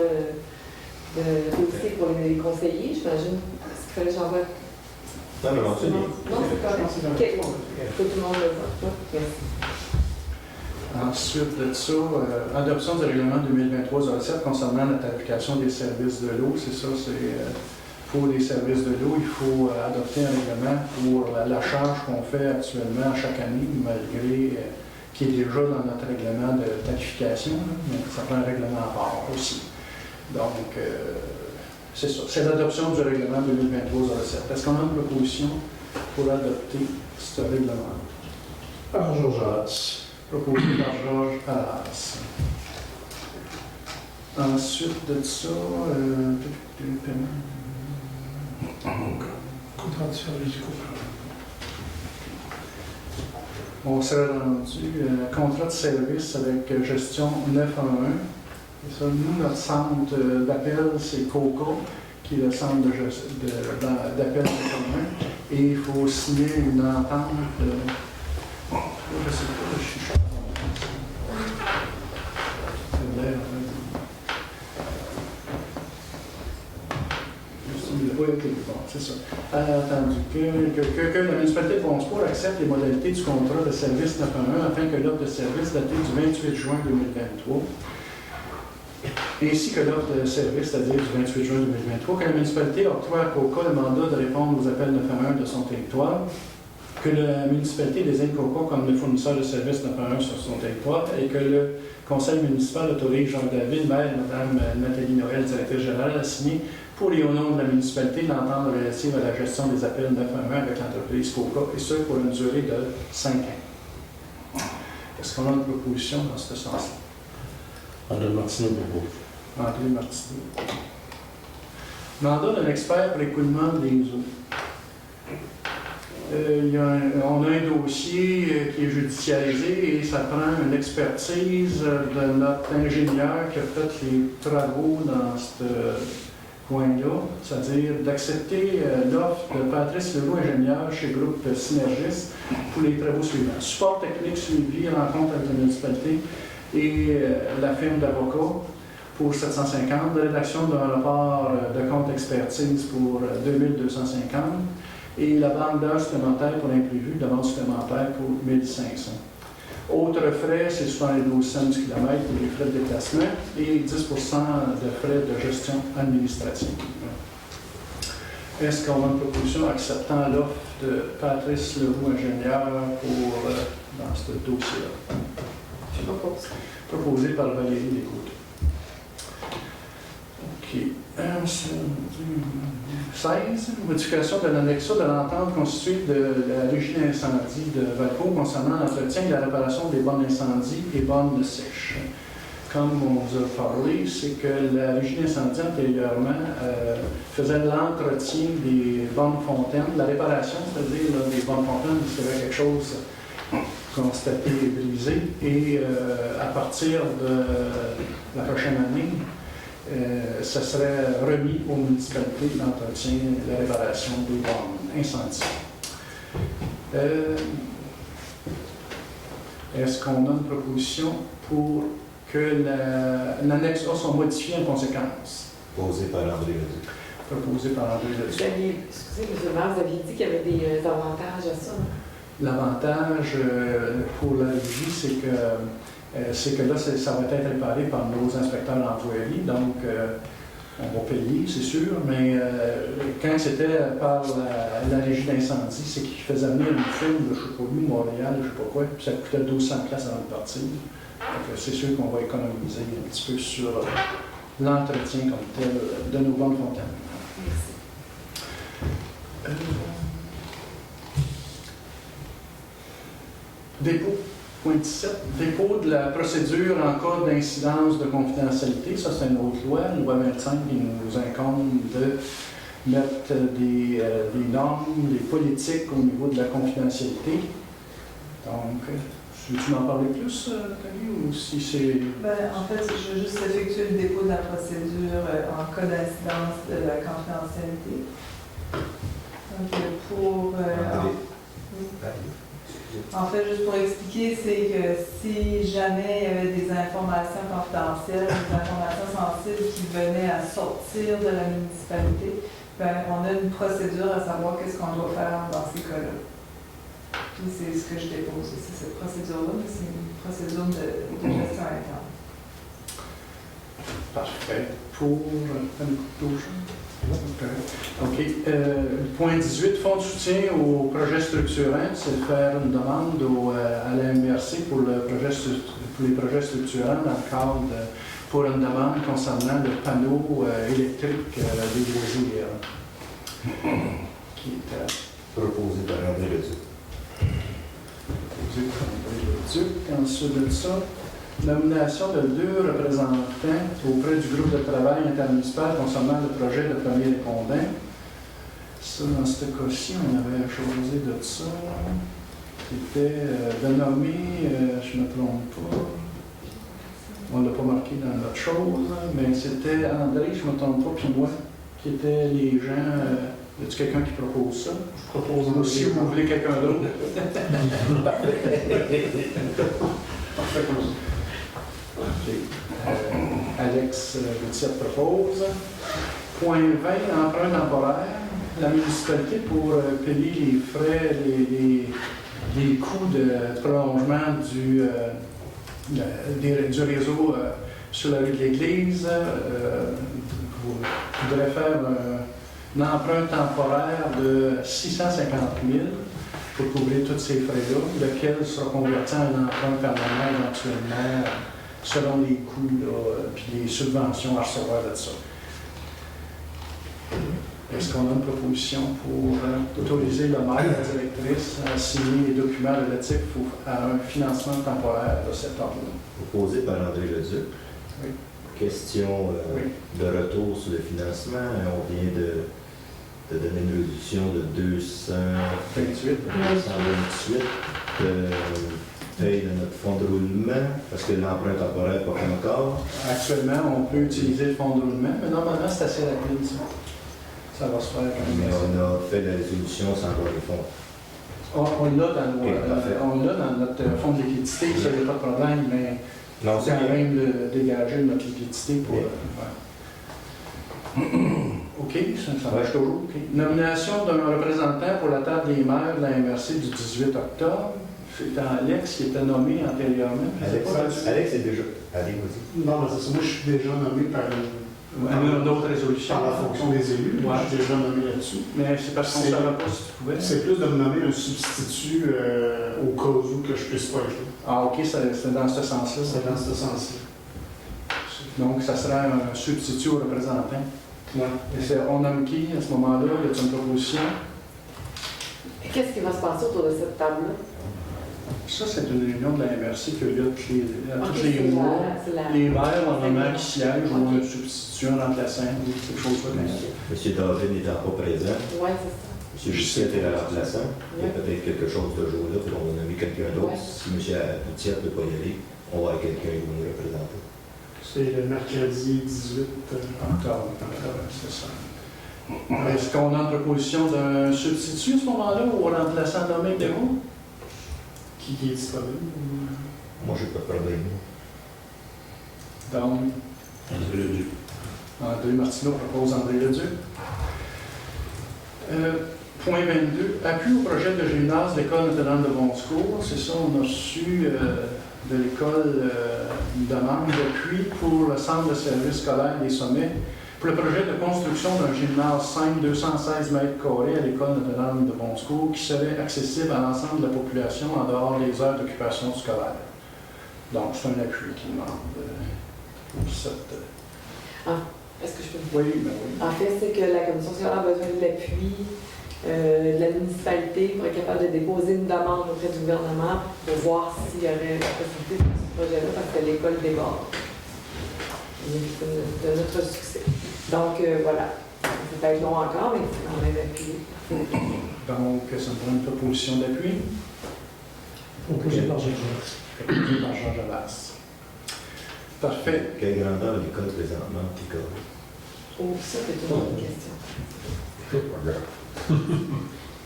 le dossier pour les conseillers, j'imagine. Est-ce qu'il fallait que j'envoie? Non, c'est bien. Non, c'est correct. OK, bon. Tout le monde le voit. Merci. Ensuite de ça, adoption du règlement 2023-07 concernant la tarification des services de l'eau. C'est ça, pour les services de l'eau, il faut adopter un règlement pour la charge qu'on fait actuellement chaque année, malgré qui est déjà dans notre règlement de tarification, mais ça prend un règlement à part aussi. Donc, c'est ça. C'est l'adoption du règlement 2023-07. Est-ce qu'on a une proposition pour adopter ce règlement? Par Georges Arras. Proposé par Georges Arras. Ensuite de ça, Contrat de service on serait rendu contrat de service avec gestion 911. Et ça, nous, notre centre d'appel, c'est COCA, qui est le centre d'appel de commun. Et il faut signer une entente. Je ne sais pas, je suis cher. C'est l'air. Oui, ok, bon, c'est ça. Attendu que la municipalité de Bromscourt accepte les modalités du contrat de service 911 afin que l'offre de service datée du 28 juin 2023, ainsi que l'offre de service, c'est-à-dire du 28 juin 2023, que la municipalité octroie à COCA le mandat de répondre aux appels 911 de son territoire, que la municipalité désigne COCA comme le fournisseur de services 911 sur son territoire et que le conseil municipal autorise Jean-David, maire, Mme Nathalie Noël, directrice générale, à signer pour et au nom de la municipalité l'entente relative à la gestion des appels 911 avec l'entreprise COCA, et ce pour une durée de 5 ans. Est-ce qu'on a une proposition dans ce sens-là? André Martineau propose. André Martineau. Mandat d'un expert pour l'écoulement des eaux. On a un dossier qui est judiciarisé et ça prend une expertise de notre ingénieur qui a fait les travaux dans ce coin-là, c'est-à-dire d'accepter l'offre de Patrice Leroux, ingénieur chez Groupe Synergis, pour les travaux suivants. Support technique suivi, rencontre avec la municipalité et la firme d'avocats pour 750, de rédaction d'un rapport de compte expertise pour 2250 et la banque d'heures supplémentaires pour l'imprévu, demande supplémentaire pour 1500. Autres frais, c'est 72 cents du kilomètre pour les frais de déplacement et 10 de frais de gestion administrative. Est-ce qu'on a une proposition acceptant l'offre de Patrice Leroux, ingénieur, pour dans ce dossier-là? Je propose. Proposé par Valérie Descôtes. OK. 16. Modification de l'annexe de l'entente constituée de la régie d'incendie de Valco concernant l'entretien et la réparation des bornes d'incendie et bornes sèches. Comme on vous a parlé, c'est que la régie d'incendie antérieurement faisait l'entretien des bornes fontaines, la réparation, c'est-à-dire des bornes fontaines, s'il y avait quelque chose constaté et brisé. Et à partir de la prochaine année, ça serait remis aux municipalités l'entretien et la réparation des bornes incendies. Est-ce qu'on a une proposition pour que l'annexe A soit modifiée en conséquence? Posé par André Leduc. Proposé par André Leduc. Excusez, M. le maire, vous aviez dit qu'il y avait des avantages à ça. L'avantage pour la régie, c'est que là, ça va être réparé par nos inspecteurs d'employés, donc on va payer, c'est sûr, mais quand c'était par la régie d'incendie, c'est qu'ils faisaient venir une firme de, je ne sais pas où, Montréal, je ne sais pas quoi, puis ça coûtait 1200$ avant de partir. Donc c'est sûr qu'on va économiser un petit peu sur l'entretien comme tel de nos bornes fontaines. Dépôt. Point 17. Dépôt de la procédure en cas d'incidence de confidentialité. Ça, c'est une autre loi, loi 25, qui nous incombe de mettre des normes, des politiques au niveau de la confidentialité. Donc, veux-tu m'en parler plus, Nathalie, ou si c'est... En fait, je veux juste effectuer le dépôt de la procédure en cas d'incidence de la confidentialité. Donc, pour... En fait, juste pour expliquer, c'est que si jamais il y avait des informations confidentielles, des informations sensibles qui venaient à sortir de la municipalité, on a une procédure à savoir qu'est-ce qu'on doit faire dans ces cas-là. Puis c'est ce que je dépose, c'est cette procédure-là, mais c'est une procédure de gestion interne. Parfait. Pour une coupe OK. Point 18, fonds de soutien au projet structurant, c'est de faire une demande à la MRC pour les projets structurants dans le cadre pour une demande concernant le panneau électrique des loisirs. Qui est proposé par André Leduc. Proposé par André Leduc. Ensuite de ça, nomination de 2 représentants auprès du groupe de travail intermunicipal concernant le projet de premier répondant. Ça, dans ce cas-ci, on avait choisi de ça. C'était de nommer, je ne me trompe pas, on ne l'a pas marqué dans notre chose, mais c'était André, je ne me trompe pas, puis moi, qui étaient les gens. Y a-t-il quelqu'un qui propose ça? Je propose Ou si vous voulez quelqu'un d'autre. Parfait comme ça. Ok. Alex Gauthier propose. Point 20, emprunt temporaire. La municipalité pour payer les frais, les coûts de prolongement du réseau sur la rue de l'Église voudrait faire un emprunt temporaire de 650 000 pour couvrir tous ces frais-là, lequel sera converti en un emprunt permanent éventuellement selon les coûts et les subventions à recevoir de ça. Est-ce qu'on a une proposition pour autoriser le maire et la directrice à signer les documents relatifs à un financement temporaire de cet ordre-là? Proposé par André Leduc. Oui. Question de retour sur le financement. On vient de donner une réduction de 228 paye de notre fonds de roulement, parce que l'emprunt temporaire pas fait encore. Actuellement, on peut utiliser le fonds de roulement, mais normalement, c'est assez rapide, ça. Ça va se faire quand même. Mais on a fait la résolution sans avoir les fonds. On l'a dans, dans notre fonds de liquidité, ça, il n'y a pas de problème, mais non, c'est quand même de dégager notre liquidité pour... OK, ça marche toujours. Okay. Nomination d'un représentant pour la table des maires de la MRC du 18 octobre. C'est Alex qui était nommé antérieurement. Alex est déjà... Allez, vas-y. Non, mais c'est ça. Moi, je suis déjà nommé par d'autres résolutions. Par la fonction des élus. Ouais. Je suis déjà nommé là-dessus. Mais c'est parce qu'on ne savait pas si tu pouvais. C'est plus de me nommer un substitut au cas où que je puisse pas être là. Ah, OK, c'est dans ce sens-là. C'est dans ce sens-là. Donc, ça sera un substitut au représentant. Ouais. On nomme qui à ce moment-là? Y a-t-il une proposition? Qu'est-ce qui va se passer autour de cette table-là? Ça, c'est une réunion de la MRC qui a lieu tous les c'est mois. la- Les maires, normalement, qui siègent, ou un substitut, un remplaçant, ou quelque chose comme ça. Monsieur David n'étant pas présent, Oui, c'est ça. Monsieur Jussiette est la remplaçant. Il y a peut-être quelque chose de jour-là, puis on va nommer quelqu'un d'autre. Ouais. Si monsieur Poutier ne peut pas y aller, on va avoir quelqu'un qui va nous représenter. C'est le mercredi 18 octobre, c'est ça. Est-ce qu'on a une proposition d'un substitut à ce moment-là, ou remplaçant nommé de vous? Qui est disponible? Moi, j'ai pas de problème. Donc, André Leduc. André Martineau propose André Leduc. Point 22, appui au projet de gymnase de l'école Notre-Dame de Bonsecours. C'est ça, on a reçu de l'école une demande d'appui pour le centre de service scolaire des Sommets pour le projet de construction d'un gymnase 216 mètres carrés à l'école Notre-Dame de Bonsecours qui serait accessible à l'ensemble de la population en dehors des heures d'occupation scolaire. Donc, c'est un appui qui demande pour cette... Est-ce que je peux Oui, ben oui. En fait, c'est que la commission scolaire a besoin de l'appui de la municipalité pour être capable de déposer une demande auprès du gouvernement pour voir s'il y aurait la possibilité de ce projet-là parce que l'école déborde. De notre succès. Donc, voilà. Ça peut être long encore, mais c'est quand même appuyé. Donc, ça me prend une proposition d'appui. Proposé par Georges Alas. Proposé par Georges Alas. Parfait. Quelle grandeur l'école présentement, Picard? Oh, ça, c'est une autre question.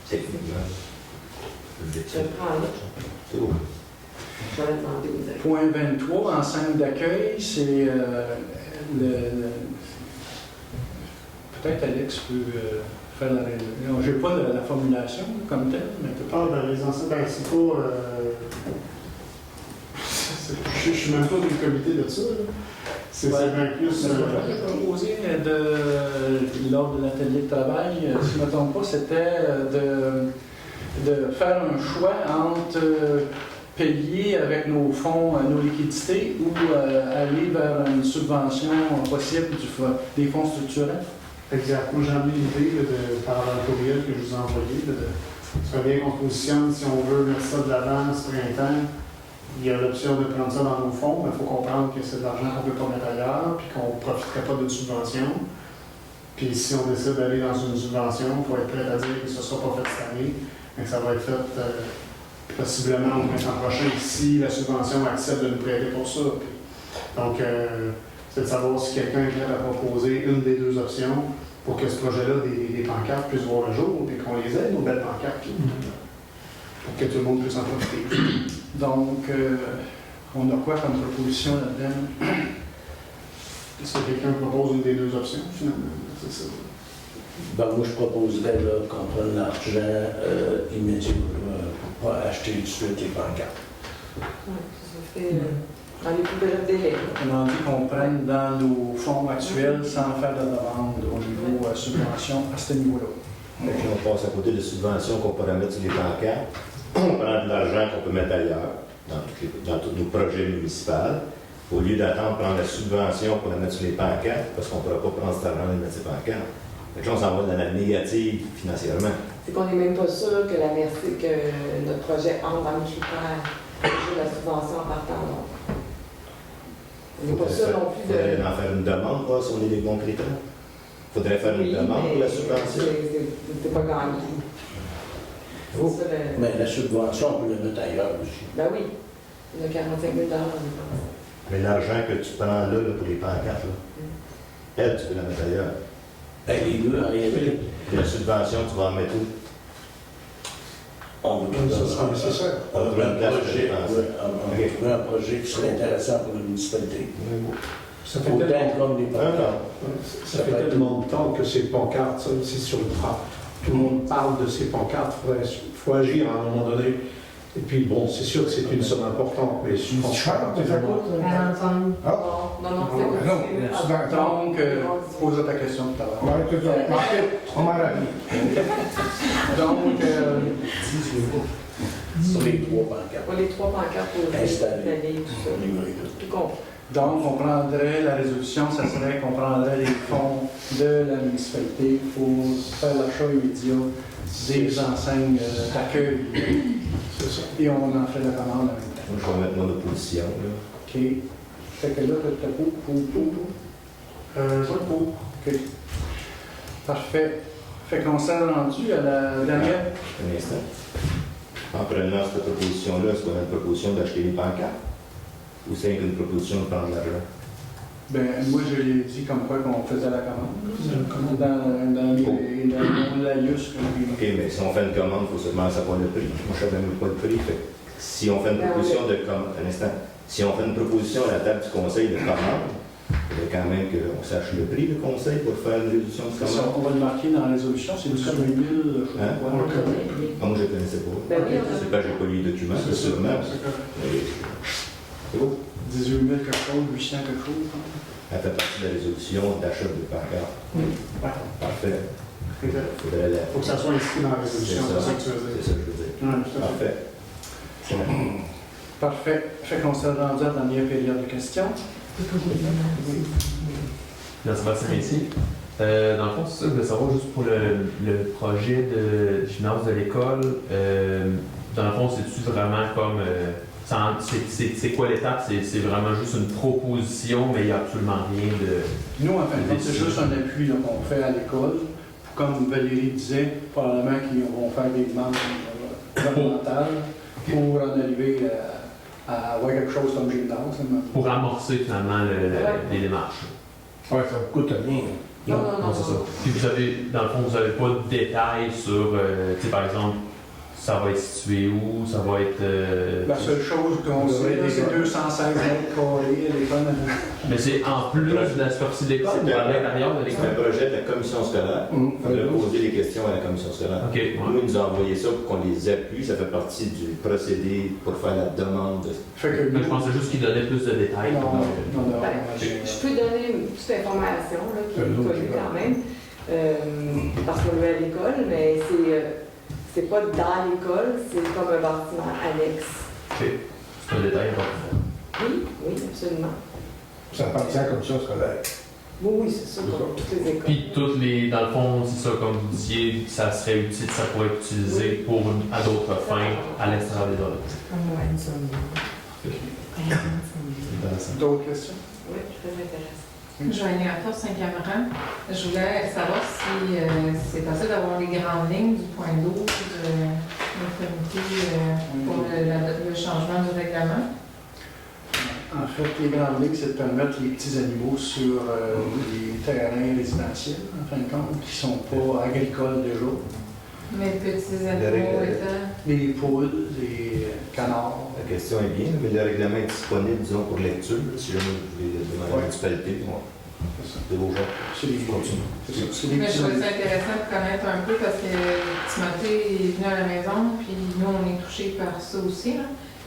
Techniquement. Je le prends là. C'est beau. Je vais demander aux directeurs. Point 23, enceinte d'accueil, c'est peut-être Alex peut faire la réunion. Je n'ai pas la formulation comme telle, mais peut-être. Ah, ben les anciens, ben c'est pas... je suis même pas du comité de ça, là. C'est bien plus... J'ai proposé lors de l'atelier de travail, si je ne me trompe pas, c'était de faire un choix entre payer avec nos fonds, nos liquidités, ou aller vers une subvention possible des fonds structurels. Exact. Moi, j'en ai l'idée par le courriel que je vous ai envoyé. Ça serait bien qu'on se positionne si on veut mettre ça de l'avant ce printemps. Il y a l'option de prendre ça dans nos fonds, mais il faut comprendre que c'est de l'argent qu'on ne peut pas mettre ailleurs, puis qu'on ne profiterait pas d'une subvention. Puis si on décide d'aller dans une subvention, il faut être prêt à dire que ce ne sera pas fait cette année, mais que ça va être fait possiblement au printemps prochain si la subvention accepte de nous prêter pour ça. Puis, donc, c'est de savoir si quelqu'un est prêt à proposer une des deux options. pour que ce projet-là des pancartes puisse voir le jour et qu'on les aide, nos belles pancartes, pour que tout le monde puisse en profiter. Donc, on a quoi comme proposition là-dedans? Est-ce que quelqu'un propose une des deux options, finalement? C'est ça. Ben, moi, je proposerais qu'on prenne l'argent immédiat pour ne pas acheter tout de suite les pancartes. Oui, ça fait dans les plus brefs délais. On a dit qu'on prenne dans nos fonds actuels sans faire de demande au niveau subvention à ce niveau-là. Et puis on passe à côté de subventions qu'on pourrait mettre sur les pancartes. On prend de l'argent qu'on peut mettre ailleurs, dans tous nos projets municipaux, au lieu d'attendre prendre la subvention pour la mettre sur les pancartes, parce qu'on ne pourra pas prendre cet argent et le mettre sur les pancartes. Fait que là, on s'en va dans la négative financièrement. C'est qu'on n'est même pas sûr que notre projet entre dans le critère de la subvention en partant. Donc. On n'est pas sûr non plus de. Il faudrait en faire une demande, voir si on est les bons critères. Il faudrait faire une demande pour la subvention. C'est pas gagné. Oh. Mais la subvention, on peut la mettre ailleurs aussi. Ben oui, il y a 45 000 Mais l'argent que tu prends là, pour les pancartes, elle, tu peux la mettre ailleurs. Les deux, en réalité. Et la subvention, tu vas en mettre où? On veut tout Ça sera nécessaire. On veut un projet, Ok. on veut un projet qui serait intéressant pour la municipalité. Ça fait Autant tellement, comme les pancartes. ça fait tellement de temps que ces pancartes, ça aussi sur le bras. Tout le monde parle de ces pancartes, il faut agir à un moment donné. Et puis bon, c'est sûr que c'est une somme importante, mais je pense Cher, mais ça coûte. Ensemble. Ah, Non, non, non, Donc, pose ta question tout à l'heure. ouais, tout ça. On m'a rappelé. Donc, Sur les trois pancartes. Pas les trois pancartes pour Installé. installer, tout ça. Tout compris. donc, on prendrait la résolution, ça serait qu'on prendrait les fonds de la municipalité pour faire l'achat immédiat des enseignes d'accueil. C'est ça. Et on en fait la commande en même temps. Moi, je vais mettre mon opposition. Là. OK. Fait que là, tu as pour. Pour. OK. Parfait. Fait qu'on s'est rendu à la dernière. Un instant. En prenant cette proposition-là, est-ce qu'on a une proposition d'acheter les pancartes? Ou c'est une proposition de prendre de l'argent? Ben, moi, je l'ai dit comme quoi qu'on faisait la commande. Dans la LUS. OK, mais si on fait une commande, il faut seulement savoir le prix. Moi, je ne sais même pas le prix. Fait que si on fait une proposition de commande, un instant, si on fait une proposition à la table du conseil de commande, il faudrait quand même qu'on sache le prix du conseil pour faire une résolution de commande. On va le marquer dans la résolution, c'est 18 000, je sais pas quoi. Ah, moi, je ne connaissais pas. Ben oui, on a- C'est pas, j'ai pas lu les documents, c'est sûrement. C'est beau. 18 000 quelque chose, 800 quelque chose. Elle fait partie de la résolution d'achat de pancartes. Parfait. Il Faudrait la... faut que ça soit inscrit dans la résolution, C'est c'est ça que tu veux C'est dire. ça que je veux dire. Ouais, tout à fait. Parfait. Parfait. Fait qu'on s'est rendu à la dernière période de questions. Dans Sébastien ici. Dans le fond, c'est ça, je voulais savoir juste pour le projet de finance de l'école. Dans le fond, c'est-tu vraiment comme. C'est quoi l'étape? C'est vraiment juste une proposition, mais il n'y a absolument rien de. Nous, en fait, c'est juste un appui là, qu'on fait à l'école. Comme Valérie disait, probablement qu'ils vont faire des demandes gouvernementales pour en arriver à avoir quelque chose comme gymnase. Pour amorcer finalement les démarches. Ouais, ça coûte rien. Non, c'est ça. Puis vous avez, dans le fond, vous n'avez pas de détails sur, tu sais, par exemple, ça va être situé où, ça va être. La seule chose qu'on sait, c'est 216 mètres carrés à l'école. Mais c'est en plus de la superficie de l'école ou à l'intérieur de C'est un l'école? projet de la commission scolaire. On a posé des questions à la commission scolaire. OK, ouais. Nous, ils nous ont envoyé ça pour qu'on les appuie. Ça fait partie du procédé pour faire la demande. Fait que Mais je pensais juste qu'il donnait plus de détails. Non. Ben, je peux donner une petite information là, qui est connue quand même, parce qu'on est à l'école, mais c'est pas dans l'école, c'est comme un bâtiment annexe. OK. C'est un détail important. Oui, absolument. Ça appartient à la commission scolaire. Oui, c'est ça, comme toutes les écoles. Puis toutes les, dans le fond, c'est ça, comme vous disiez, ça serait utile, ça pourrait être utilisé pour à d'autres fins à l'extérieur des zones. D'autres questions? Oui, très intéressant. Joanie Arthur, Saint-Cameron. Je voulais savoir si c'est possible d'avoir les grandes lignes du point d'eau de l'infirmité pour le changement du règlement. En fait, les grandes lignes, c'est de permettre les petits animaux sur les terrains résidentiels, en fin de compte, qui ne sont pas agricoles déjà. Mais petits animaux étant. Les poules, les canards. La question est bien, mais le règlement est disponible, disons, pour lecture. Si jamais vous voulez demander à la municipalité, c'est vos gens. C'est les continue. Mais je trouve ça intéressant de connaître un peu parce que Timothée est venu à la maison, puis nous, on est touchés par ça aussi. Là.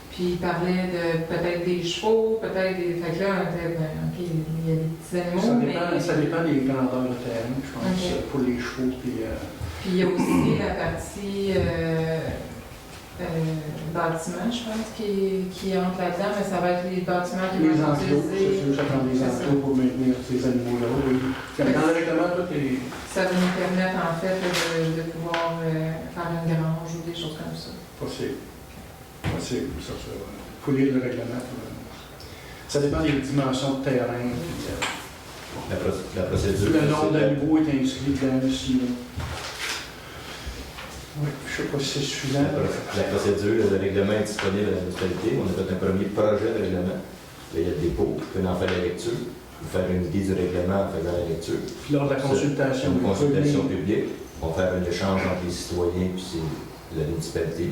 Puis il parlait de peut-être des chevaux, peut-être des. Fait que là, on était, OK, il y a des petits animaux. Ça dépend des grandeurs de terrain, je pense, pour les chevaux. Puis il y a aussi la partie bâtiment, je pense, qui entre là-dedans, mais ça va être les bâtiments qui les vont enclos, c'est sûr, ça prend des enclos pour maintenir ces animaux-là. Oui. Dans le règlement, tout est. Ça va nous permettre, en fait, de pouvoir faire une grange ou des choses comme ça. Possible. Possible, ça. Il faut lire le règlement. Ça dépend des dimensions de terrain. La procédure. Le nombre d'animaux est inscrit dedans aussi. Oui, je ne sais pas si c'est suffisant. La procédure, le règlement est disponible à la municipalité. On a fait un premier projet de règlement. Là, il y a le dépôt, vous pouvez en faire la lecture, vous faire une idée du règlement en faisant la lecture. Puis lors de la consultation, une consultation publique, on va faire un échange entre les citoyens et la municipalité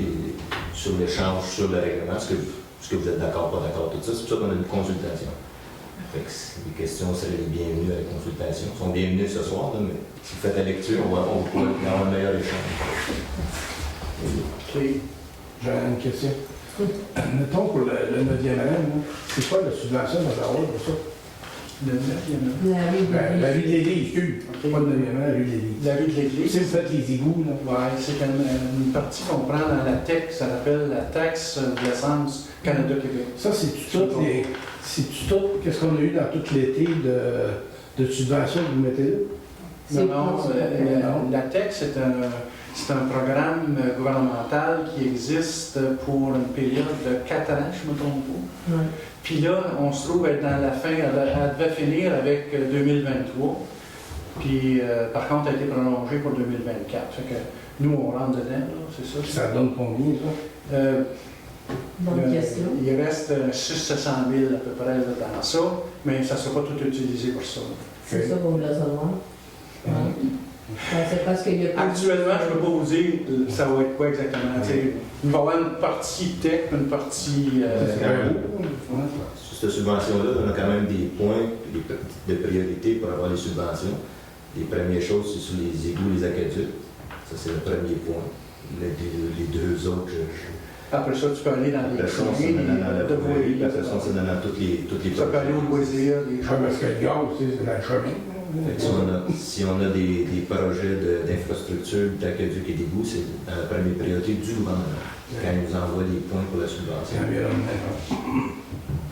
sur l'échange, sur le règlement, est-ce que vous êtes d'accord, pas d'accord, tout ça. C'est pour ça qu'on a une consultation. Fait que les questions seraient les bienvenues à la consultation. Ils sont bienvenus ce soir, là, mais si vous faites la lecture, on va pouvoir avoir un meilleur échange. OK. J'ai une question. Mettons pour le 9e rang, c'est quoi la subvention qu'on va avoir pour ça? Le 9e. La rue de l'Église, excuse. Pas le 9e rang, la rue de l'Église. La rue de l'Église. Si vous faites les égouts, là. Oui, c'est une partie qu'on prend dans la TEC, ça s'appelle la taxe de l'essence Canada-Québec. Ça, c'est-tu tout, qu'est-ce qu'on a eu dans tout l'été de subventions que vous mettez là? Non, la TEC, c'est un programme gouvernemental qui existe pour une période de 4 ans, je ne me trompe pas. Ouais. Puis là, on se trouve être dans la fin, elle devait finir avec 2023. Puis par contre, elle a été prolongée pour 2024. Fait que nous, on rentre dedans, là, c'est ça. Ça donne combien, ça? Bonne question. Il reste 600 000 à peu près là, dans ça, mais ça ne sera pas tout utilisé pour ça. C'est ça qu'on voulait savoir. C'est parce qu'il y a pas. Actuellement, je ne peux pas vous dire ça va être quoi exactement. Il va y avoir une partie tech, une partie. Sur cette subvention-là, on a quand même des points de priorité pour avoir les subventions. Les premières choses, c'est sur les égouts, les aqueducs. Ça, c'est le premier point. Les deux autres, Après ça, tu peux aller dans les chemins de voirie. Après ça, c'est dans toutes les ça peut aller au loisir, les choses. Parce que le gaz, c'est dans le chemin. Si on a des projets d'infrastructure, d'aqueduc et d'égouts, c'est dans la première priorité du gouvernement. Quand il nous envoie des points pour la subvention.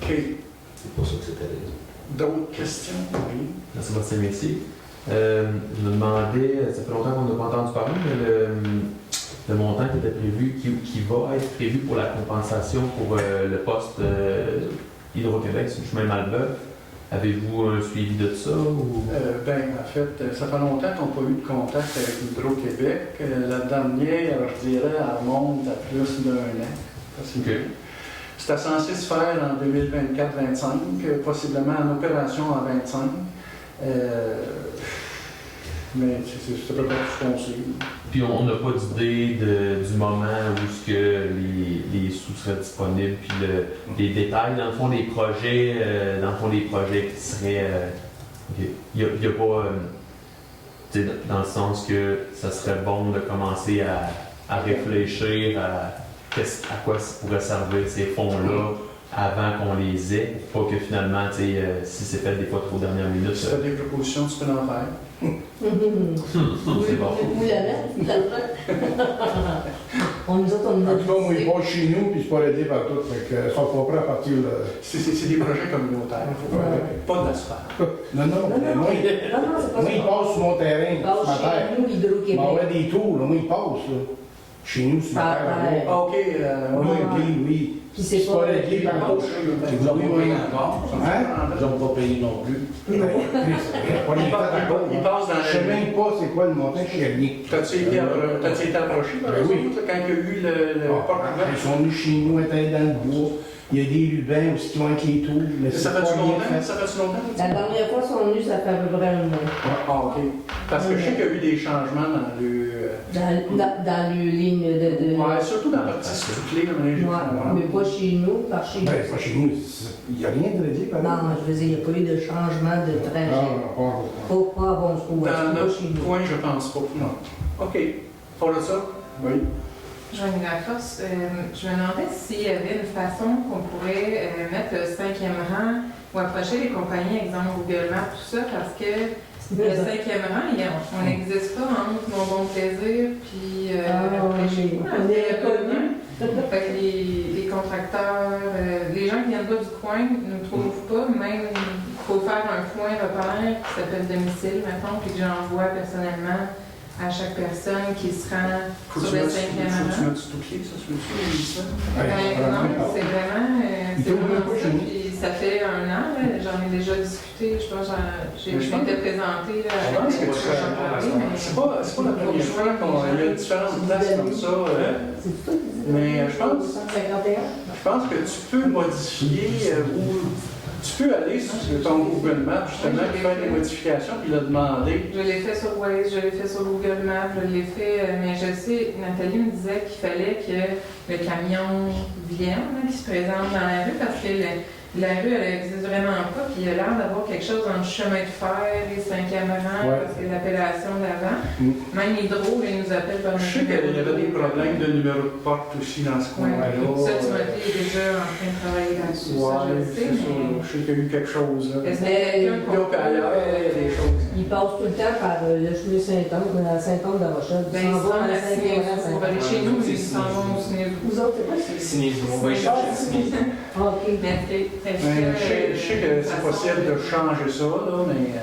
OK. C'est pour ça que c'était raison. D'autres questions? Oui. Merci, Sébastien Messier. Je me demandais, ça fait longtemps qu'on n'a pas entendu parler, mais le montant qui était prévu, qui va être prévu pour la compensation pour le poste Hydro-Québec sur le chemin Malbeuf. Avez-vous un suivi de ça? Ou... En fait, ça fait longtemps qu'on n'a pas eu de contact avec Hydro-Québec. La dernière, je dirais, elle remonte à plus d'un an. Okay. C'était censé se faire en 2024-25, possiblement en opération en 25. Mais c'est peut-être tout ce qu'on sait. Puis on n'a pas d'idée du moment où est-ce que les sous seraient disponibles, puis les détails, dans le fond, des projets, qui seraient... Il n'y a pas... dans le sens que ça serait bon de commencer à réfléchir à quoi pourraient servir ces fonds-là avant qu'on les ait, pour pas que finalement, si c'est fait des fois trop dernière minute... Si tu as des propositions, tu peux en faire. C'est bon. Vous l'avez, on nous autres, on en tout cas, moi, ils passent chez nous, puis c'est pas aidé par tout. Fait que ça ne prêt à partir de... C'est des projets communautaires. Pas d'asphalte. Non, moi, ils passent sur mon terrain, sur ma terre. Chez nous, Hydro-Québec. On va des tours, là, moi, ils passent, là. Chez nous, sur ma terre. OK. Oui. Puis c'est pas réglé par d'autres. Ils n'ont pas payé encore. Ils n'ont pas payé non plus. Il passe dans Je ne sais même pas c'est quoi le montant que j'ai gagné. T'as-tu été approché par oui. quand il y a eu le porte-ouvert? Ils sont venus chez nous, étaient dans le bois. Il y a des lubins aussi qui vont avec les tours, mais Ça c'est pas fait-tu bien longtemps? fait. Ça fait-tu longtemps? La dernière fois, ils sont venus, ça fait à peu près un mois. Ah, OK. Parce que je sais qu'il y a eu des changements dans le... Dans le ligne de... Ouais, surtout dans la partie soufflée, dans les Ouais, mais pas chez nous, par chez nous. Ben, pas chez nous, il n'y a rien de dit, par exemple. Non, je veux dire, il n'y a pas eu de changement de trajet. Pas à bon secours. Dans Pas notre chez nous. coin, je pense pas. Non. OK. Pour le ça? Oui. Joignez la force, je me demandais s'il y avait une façon qu'on pourrait mettre le 5e rang ou approcher les compagnies, exemple Google Maps, tout ça, parce que le 5e rang, on n'existe pas entre Mon Bon Plaisir puis chez nous. On est connu. Fait que les contracteurs, les gens qui viennent pas du coin ne nous trouvent pas, même il faut faire un point repère qui s'appelle domicile, mettons, puis que j'envoie personnellement à chaque personne qui se rend sur le 5e rang. Faut-tu mettre tout clé, ça, sur le ça? Non, c'est vraiment ça, puis ça fait un an, là, j'en ai déjà discuté, je pense je m'étais présentée là, Je pense que tu fais c'est pas la première fois qu'il y a différentes places comme ça. Mais je pense que tu peux modifier ou tu peux aller sur ton Google Maps justement et faire des modifications puis le demander. Je l'ai fait sur Waze, je l'ai fait sur Google Maps, je l'ai fait, mais je sais, Nathalie me disait qu'il fallait que le camion vienne, là, qui se présente dans la rue, parce que la rue, elle n'existe vraiment pas, puis il a l'air d'avoir quelque chose dans le chemin de fer, les 5e rang, parce que l'appellation d'avant. Même Hydro, ils nous appellent par le Je sais qu'il y avait des problèmes de numéro de porte aussi dans ce coin-là. Ça, tu m'as dit, déjà en train de travailler là-dessus, ça, je le sais, mais... Je sais qu'il y a eu quelque chose là. Est-ce qu'il y a quelqu'un qu'on peut... ailleurs, il y a des choses. Ils passent tout le temps par le chemin Saint-Anne, à Saint-Anne de la Rochelle. Ben, ils sont à la Cinézou. On va aller chez nous, ils s'en vont au Cinézou. Vous autres, c'est pas Cinézou, on va y chercher Cinézou. OK. Je sais que c'est possible de changer ça, là, mais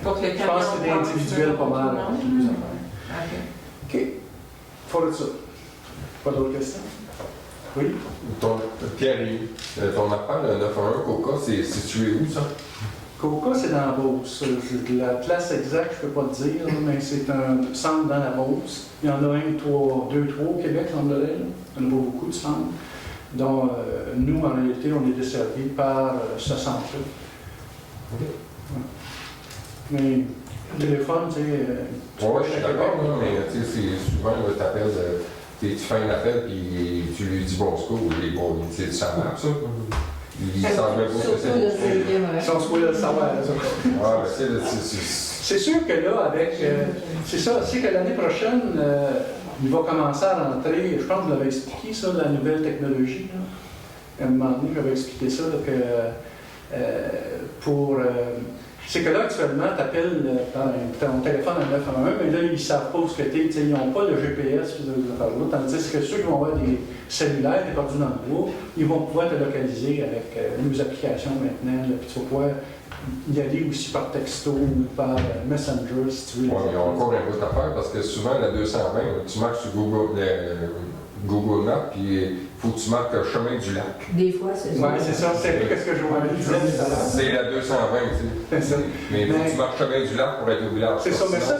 pour que le je pense que c'est individuel pas mal. OK. Faut ça. Pas d'autres questions? Oui? Pierre, ton affaire, le 911 Coca, c'est situé où, ça? Coca, c'est dans la Beauce. La place exacte, je ne peux pas te dire, mais c'est un centre dans la Beauce. Il y en a deux, trois au Québec, semblerait. Il y en a pas beaucoup de centres. Donc, nous, en réalité, on est desservis par ce centre-là. OK. Ouais. Mais le téléphone, tu sais... Oui, je suis d'accord, mais tu sais, c'est souvent, tu appelles, tu fais un appel, puis tu lui dis bon secours, ça marche, ça. Ils ne savent même pas ce que c'est. Ils sont supposés le savoir, ça. C'est sûr que là, avec... c'est ça, c'est que l'année prochaine... il va commencer à rentrer, je pense que vous l'avez expliqué, ça, la nouvelle technologie. Là. À un moment donné, j'avais expliqué ça, là, que c'est que là, actuellement, tu appelles ton téléphone à 911, mais là, ils ne savent pas où ce que tu es. Ils n'ont pas de GPS, tandis que ceux qui vont avoir des cellulaires, des perdus dans le bois, ils vont pouvoir te localiser avec nos applications maintenant. Là, puis tu vas pouvoir y aller aussi par texto ou par Messenger, si tu veux. Oui, il y a encore un autre affaire, parce que souvent, la 220, tu marques sur Google Maps, puis il faut que tu marques le chemin du lac. Des fois, c'est ça. Oui, c'est ça. C'est un peu ce que je vous avais dit tout à l'heure. C'est la 220, tu sais. Mais il faut que tu marques chemin du lac pour être au village. C'est ça, mais ça,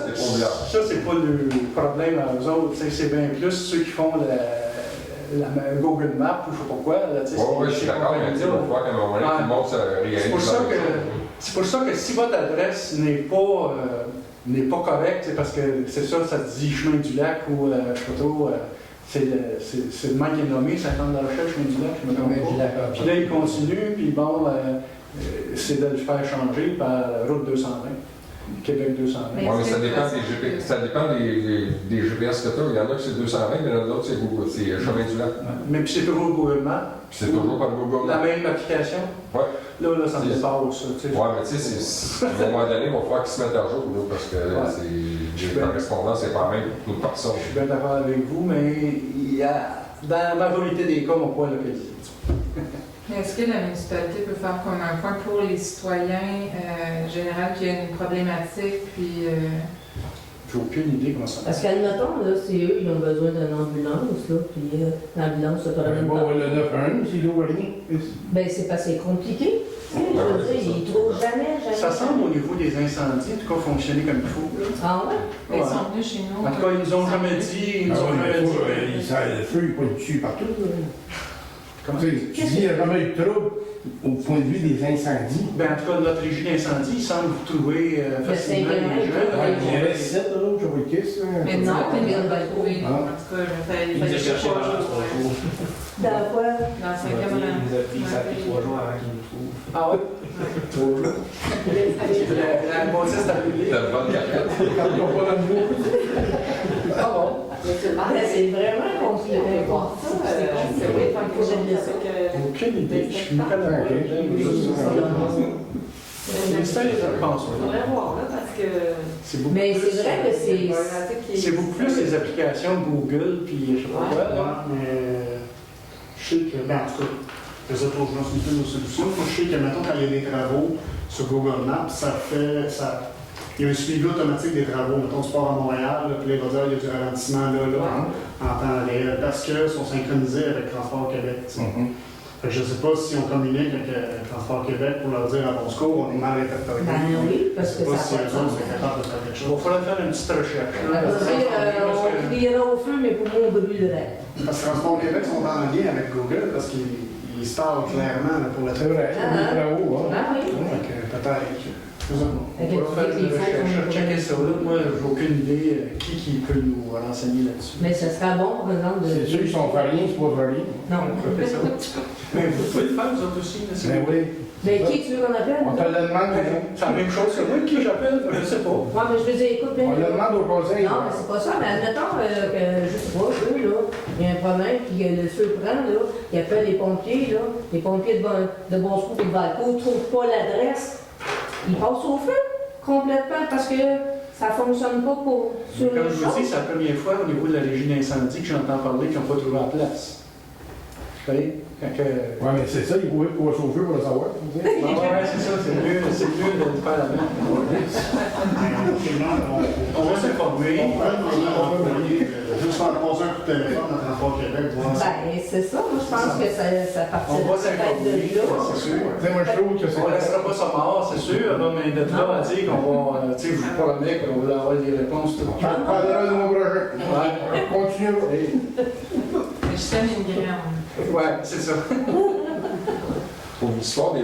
c'est pas le problème à eux autres. C'est bien plus ceux qui font la Google Maps ou je sais pas quoi. Oui, je suis d'accord, mais il faut voir qu'à un moment donné, tout le monde se réalise. C'est pour ça que si votre adresse n'est pas correcte, c'est parce que c'est ça, ça te dit chemin du lac ou je sais pas trop. C'est le manque qui est nommé, ça tente de la recherche, chemin du lac, je me trompe pas. Puis là, il continue, puis bon, c'est de le faire changer par route 220, Québec 220. Oui, mais ça dépend des GPS que tu as. Il y en a qui c'est 220, mais il y en a d'autres c'est chemin du lac. Mais puis c'est toujours Google Maps. C'est toujours par Google Maps. La même application. Oui. Là, ça me dépasse. Oui, mais tu sais, à un moment donné, il va falloir qu'ils se mettent à jour, là, parce que les correspondances, c'est pas même pour toute personne. Je suis bien d'accord avec vous, mais dans la majorité des cas, on peut localiser. Est-ce que la municipalité peut faire comme un point pour les citoyens général qui a une problématique, puis... J'ai aucune idée comment ça Parce qu'admettons, là, c'est eux, ils ont besoin d'une ambulance, là, puis l'ambulance se promène Bon, le 911, c'est l'eau rien. Ben, c'est parce que c'est compliqué. Je veux dire, ils ne trouvent jamais. Ça semble au niveau des incendies, en tout cas, fonctionner comme il faut. Là. Ah ouais? Mais ils sont venus chez nous. En tout cas, ils nous ont jamais dit. Ils nous ont jamais dit. Le feu, il n'est pas dessus partout. Comment? Tu dis, il n'y a jamais eu de trouble au point de vue des incendies. Ben, en tout cas, notre régie d'incendie, il semble vous trouver facilement les Ouais, il y jeux. avait 7 là, je vois le kiss. Mais non, on va le trouver. En tout cas, il fallait chercher 3 jours. Dans quoi? Dans le 5e rang. Ça a pris 3 jours avant qu'ils nous trouvent. Ah ouais? La moitié, c'est annulé. T'as le bon café. Quand ils n'ont pas d'amour. Ah bon? C'est vraiment compliqué. C'est vrai, Aucune idée. Je suis pas d'accord. C'est les réponses. Il faudrait voir là parce que. C'est beaucoup Mais plus, c'est vrai que c'est beaucoup plus les applications Google, puis je sais pas quoi. là. Ouais, mais je sais que, ben, en tout cas, les autres gens sont une solution. Moi, je sais que, mettons, quand il y a des travaux sur Google Maps, il y a un suivi automatique des travaux. Mettons, tu pars à Montréal, puis là, il va dire, il y a du ralentissement là, en temps réel, parce qu'ils sont synchronisés avec Transport Québec. Tu sais. Fait que je ne sais pas si on communique avec Transport Québec pour leur dire à bon secours, on est mal interprété. Ben oui, parce que Je ne sais pas ça si a eux pas autres de sont capables de faire quelque Il va chose. falloir faire une petite recherche. là. on criera au feu, mais pour moi, on brûlerait. Parce que Transport Québec sont en lien avec Google parce qu'ils se parlent clairement là, pour la C'est vrai, il y a des travaux. Hein. Ah oui. Donc, peut-être. On va faire une recherche. Checker ça. Là. Moi, j'ai aucune idée qui peut nous renseigner là-dessus. Mais ce serait bon, par exemple, de... C'est ceux qui sont pas rien, c'est pas rien. Non. On fait ça. Mais vous pouvez le faire, vous autres aussi. Là, Ben oui. Mais qui tu veux qu'on appelle? On te le demande, c'est la même chose que moi. Qui j'appelle? Je sais pas. Ouais, mais je veux dire, écoute bien. on le demande au conseil. Non, mais c'est pas ça. Mais admettons que, je sais pas, eux, là, il y a un problème, puis le feu prend, là, ils appellent les pompiers, là. Les pompiers de Bon Secours et de Valcourt ne trouvent pas l'adresse. Ils passent au feu complètement parce que ça ne fonctionne pas sur Comme le je vous dis, c'est la première fois au niveau de la régie d'incendie que j'entends parler qu'ils n'ont pas trouvé la place. Vous voyez? Ouais, mais c'est ça, il faut être pour chauffer pour le savoir. Ouais, c'est ça, c'est mieux de le faire là-bas. On va s'informer. On pourrait envoyer, juste faire passer un coup de téléphone à Transport Québec, voir ça. Ben, c'est ça. Moi, je pense que ça On partirait va peut-être de s'informer, là. c'est sûr. Tu sais, moi, je trouve que c'est. On ne laissera pas ça mort, c'est sûr, là, mais de là à dire qu'on va, tu sais, je vous promets qu'on va avoir des réponses tout de suite. On parlera de mon projet. Ouais. Continue. Je sème une graine. Ouais, c'est ça. Pour l'histoire des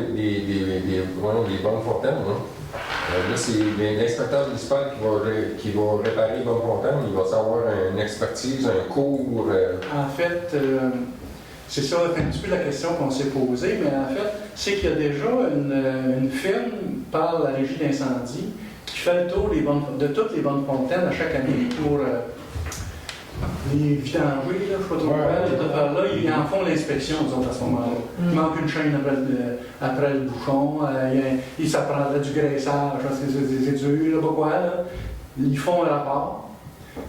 bonnes fontaines, là, c'est l'inspecteur municipal qui va réparer les bonnes fontaines. Il va savoir une expertise, un cours. En fait, c'est ça un petit peu la question qu'on s'est posée, mais en fait, c'est qu'il y a déjà une firme par la régie d'incendie qui fait le tour de toutes les bonnes fontaines à chaque année pour les vidangers, là, je ne sais pas trop quoi, là, ils en font l'inspection, disons, à ce moment-là. Il manque une chaîne après le bouchon, il s'apprendrait du graissage, parce que c'est dur, là, quoi, là. Ils font un rapport,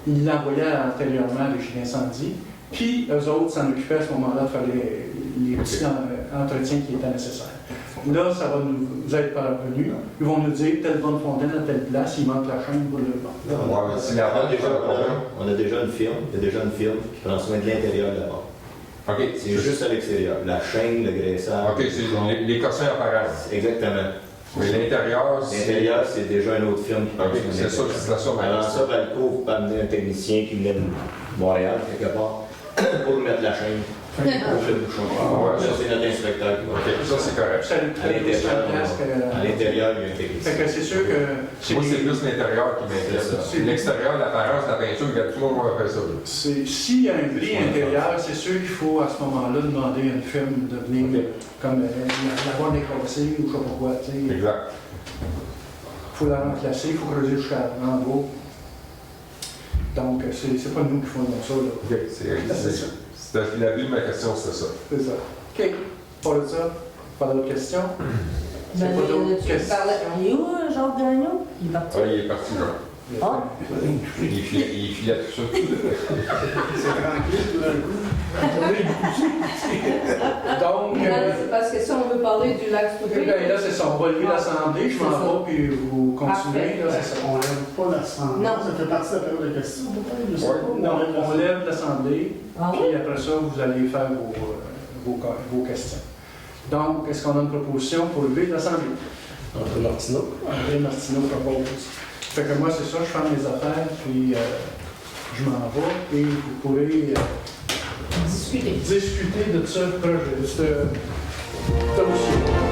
ils l'envoyaient antérieurement à la régie d'incendie, puis eux autres s'en occupaient à ce moment-là de faire les petits entretiens qui étaient nécessaires. Là, ça va nous être parvenu. Ils vont nous dire telle bonne fontaine à telle place, il manque la chaîne pour le banc. On a déjà une firme, il y a déjà une firme qui prend soin de l'intérieur de la porte. OK. C'est juste à l'extérieur. La chaîne, le graissage. OK, c'est les cossins apparents. Exactement. Mais l'intérieur, c'est déjà une autre firme qui prend soin de c'est ça, c'est ça. Alors ça, Valcourt, vous pouvez amener un technicien qui venait de Montréal, quelque part, pour mettre la chaîne. Pour le bouchon. Ça, c'est notre inspecteur qui va faire. Ça, c'est correct. À l'intérieur, il y a un technicien. Fait que c'est sûr que... Moi, c'est plus l'intérieur qui m'intéresse. L'extérieur, l'apparence, la peinture, tout le monde va faire ça. S'il y a un bris intérieur, c'est sûr qu'il faut à ce moment-là demander à une firme de venir comme l'avoir décorsée ou je sais pas quoi. Exact. Il faut la remplacer, il faut creuser jusqu'à en haut. Donc, c'est pas nous qui faisons ça. Là. C'est ça. La vue de ma question, c'était ça. C'est ça. OK. Pas de ça. Pas d'autres questions? Ben, C'est pas d'autres tu questions. parlais. Il est où, Jacques Gagnon? Il est parti. Ah, il est parti, là. Ah. Il filait tout ça. C'est tranquille tout d'un coup. Donc, C'est parce que si on veut parler du lac Stouffé. ben là, c'est ça. On va lever l'Assemblée, je m'en vais, puis vous continuez. Là, c'est ça. On lève pas l'Assemblée. Non. Ça fait partie de la période de questions, peut-être? Je sais pas. Non, on lève l'Assemblée, Ah puis après ça, vous allez faire vos questions. Donc, est-ce qu'on a une proposition pour lever l'Assemblée? André Martineau. André Martineau propose. Fait que moi, c'est ça, je ferme mes affaires, puis je m'en vais, et vous pourrez discuter discuter. Discuter de ce projet, de ce dossier.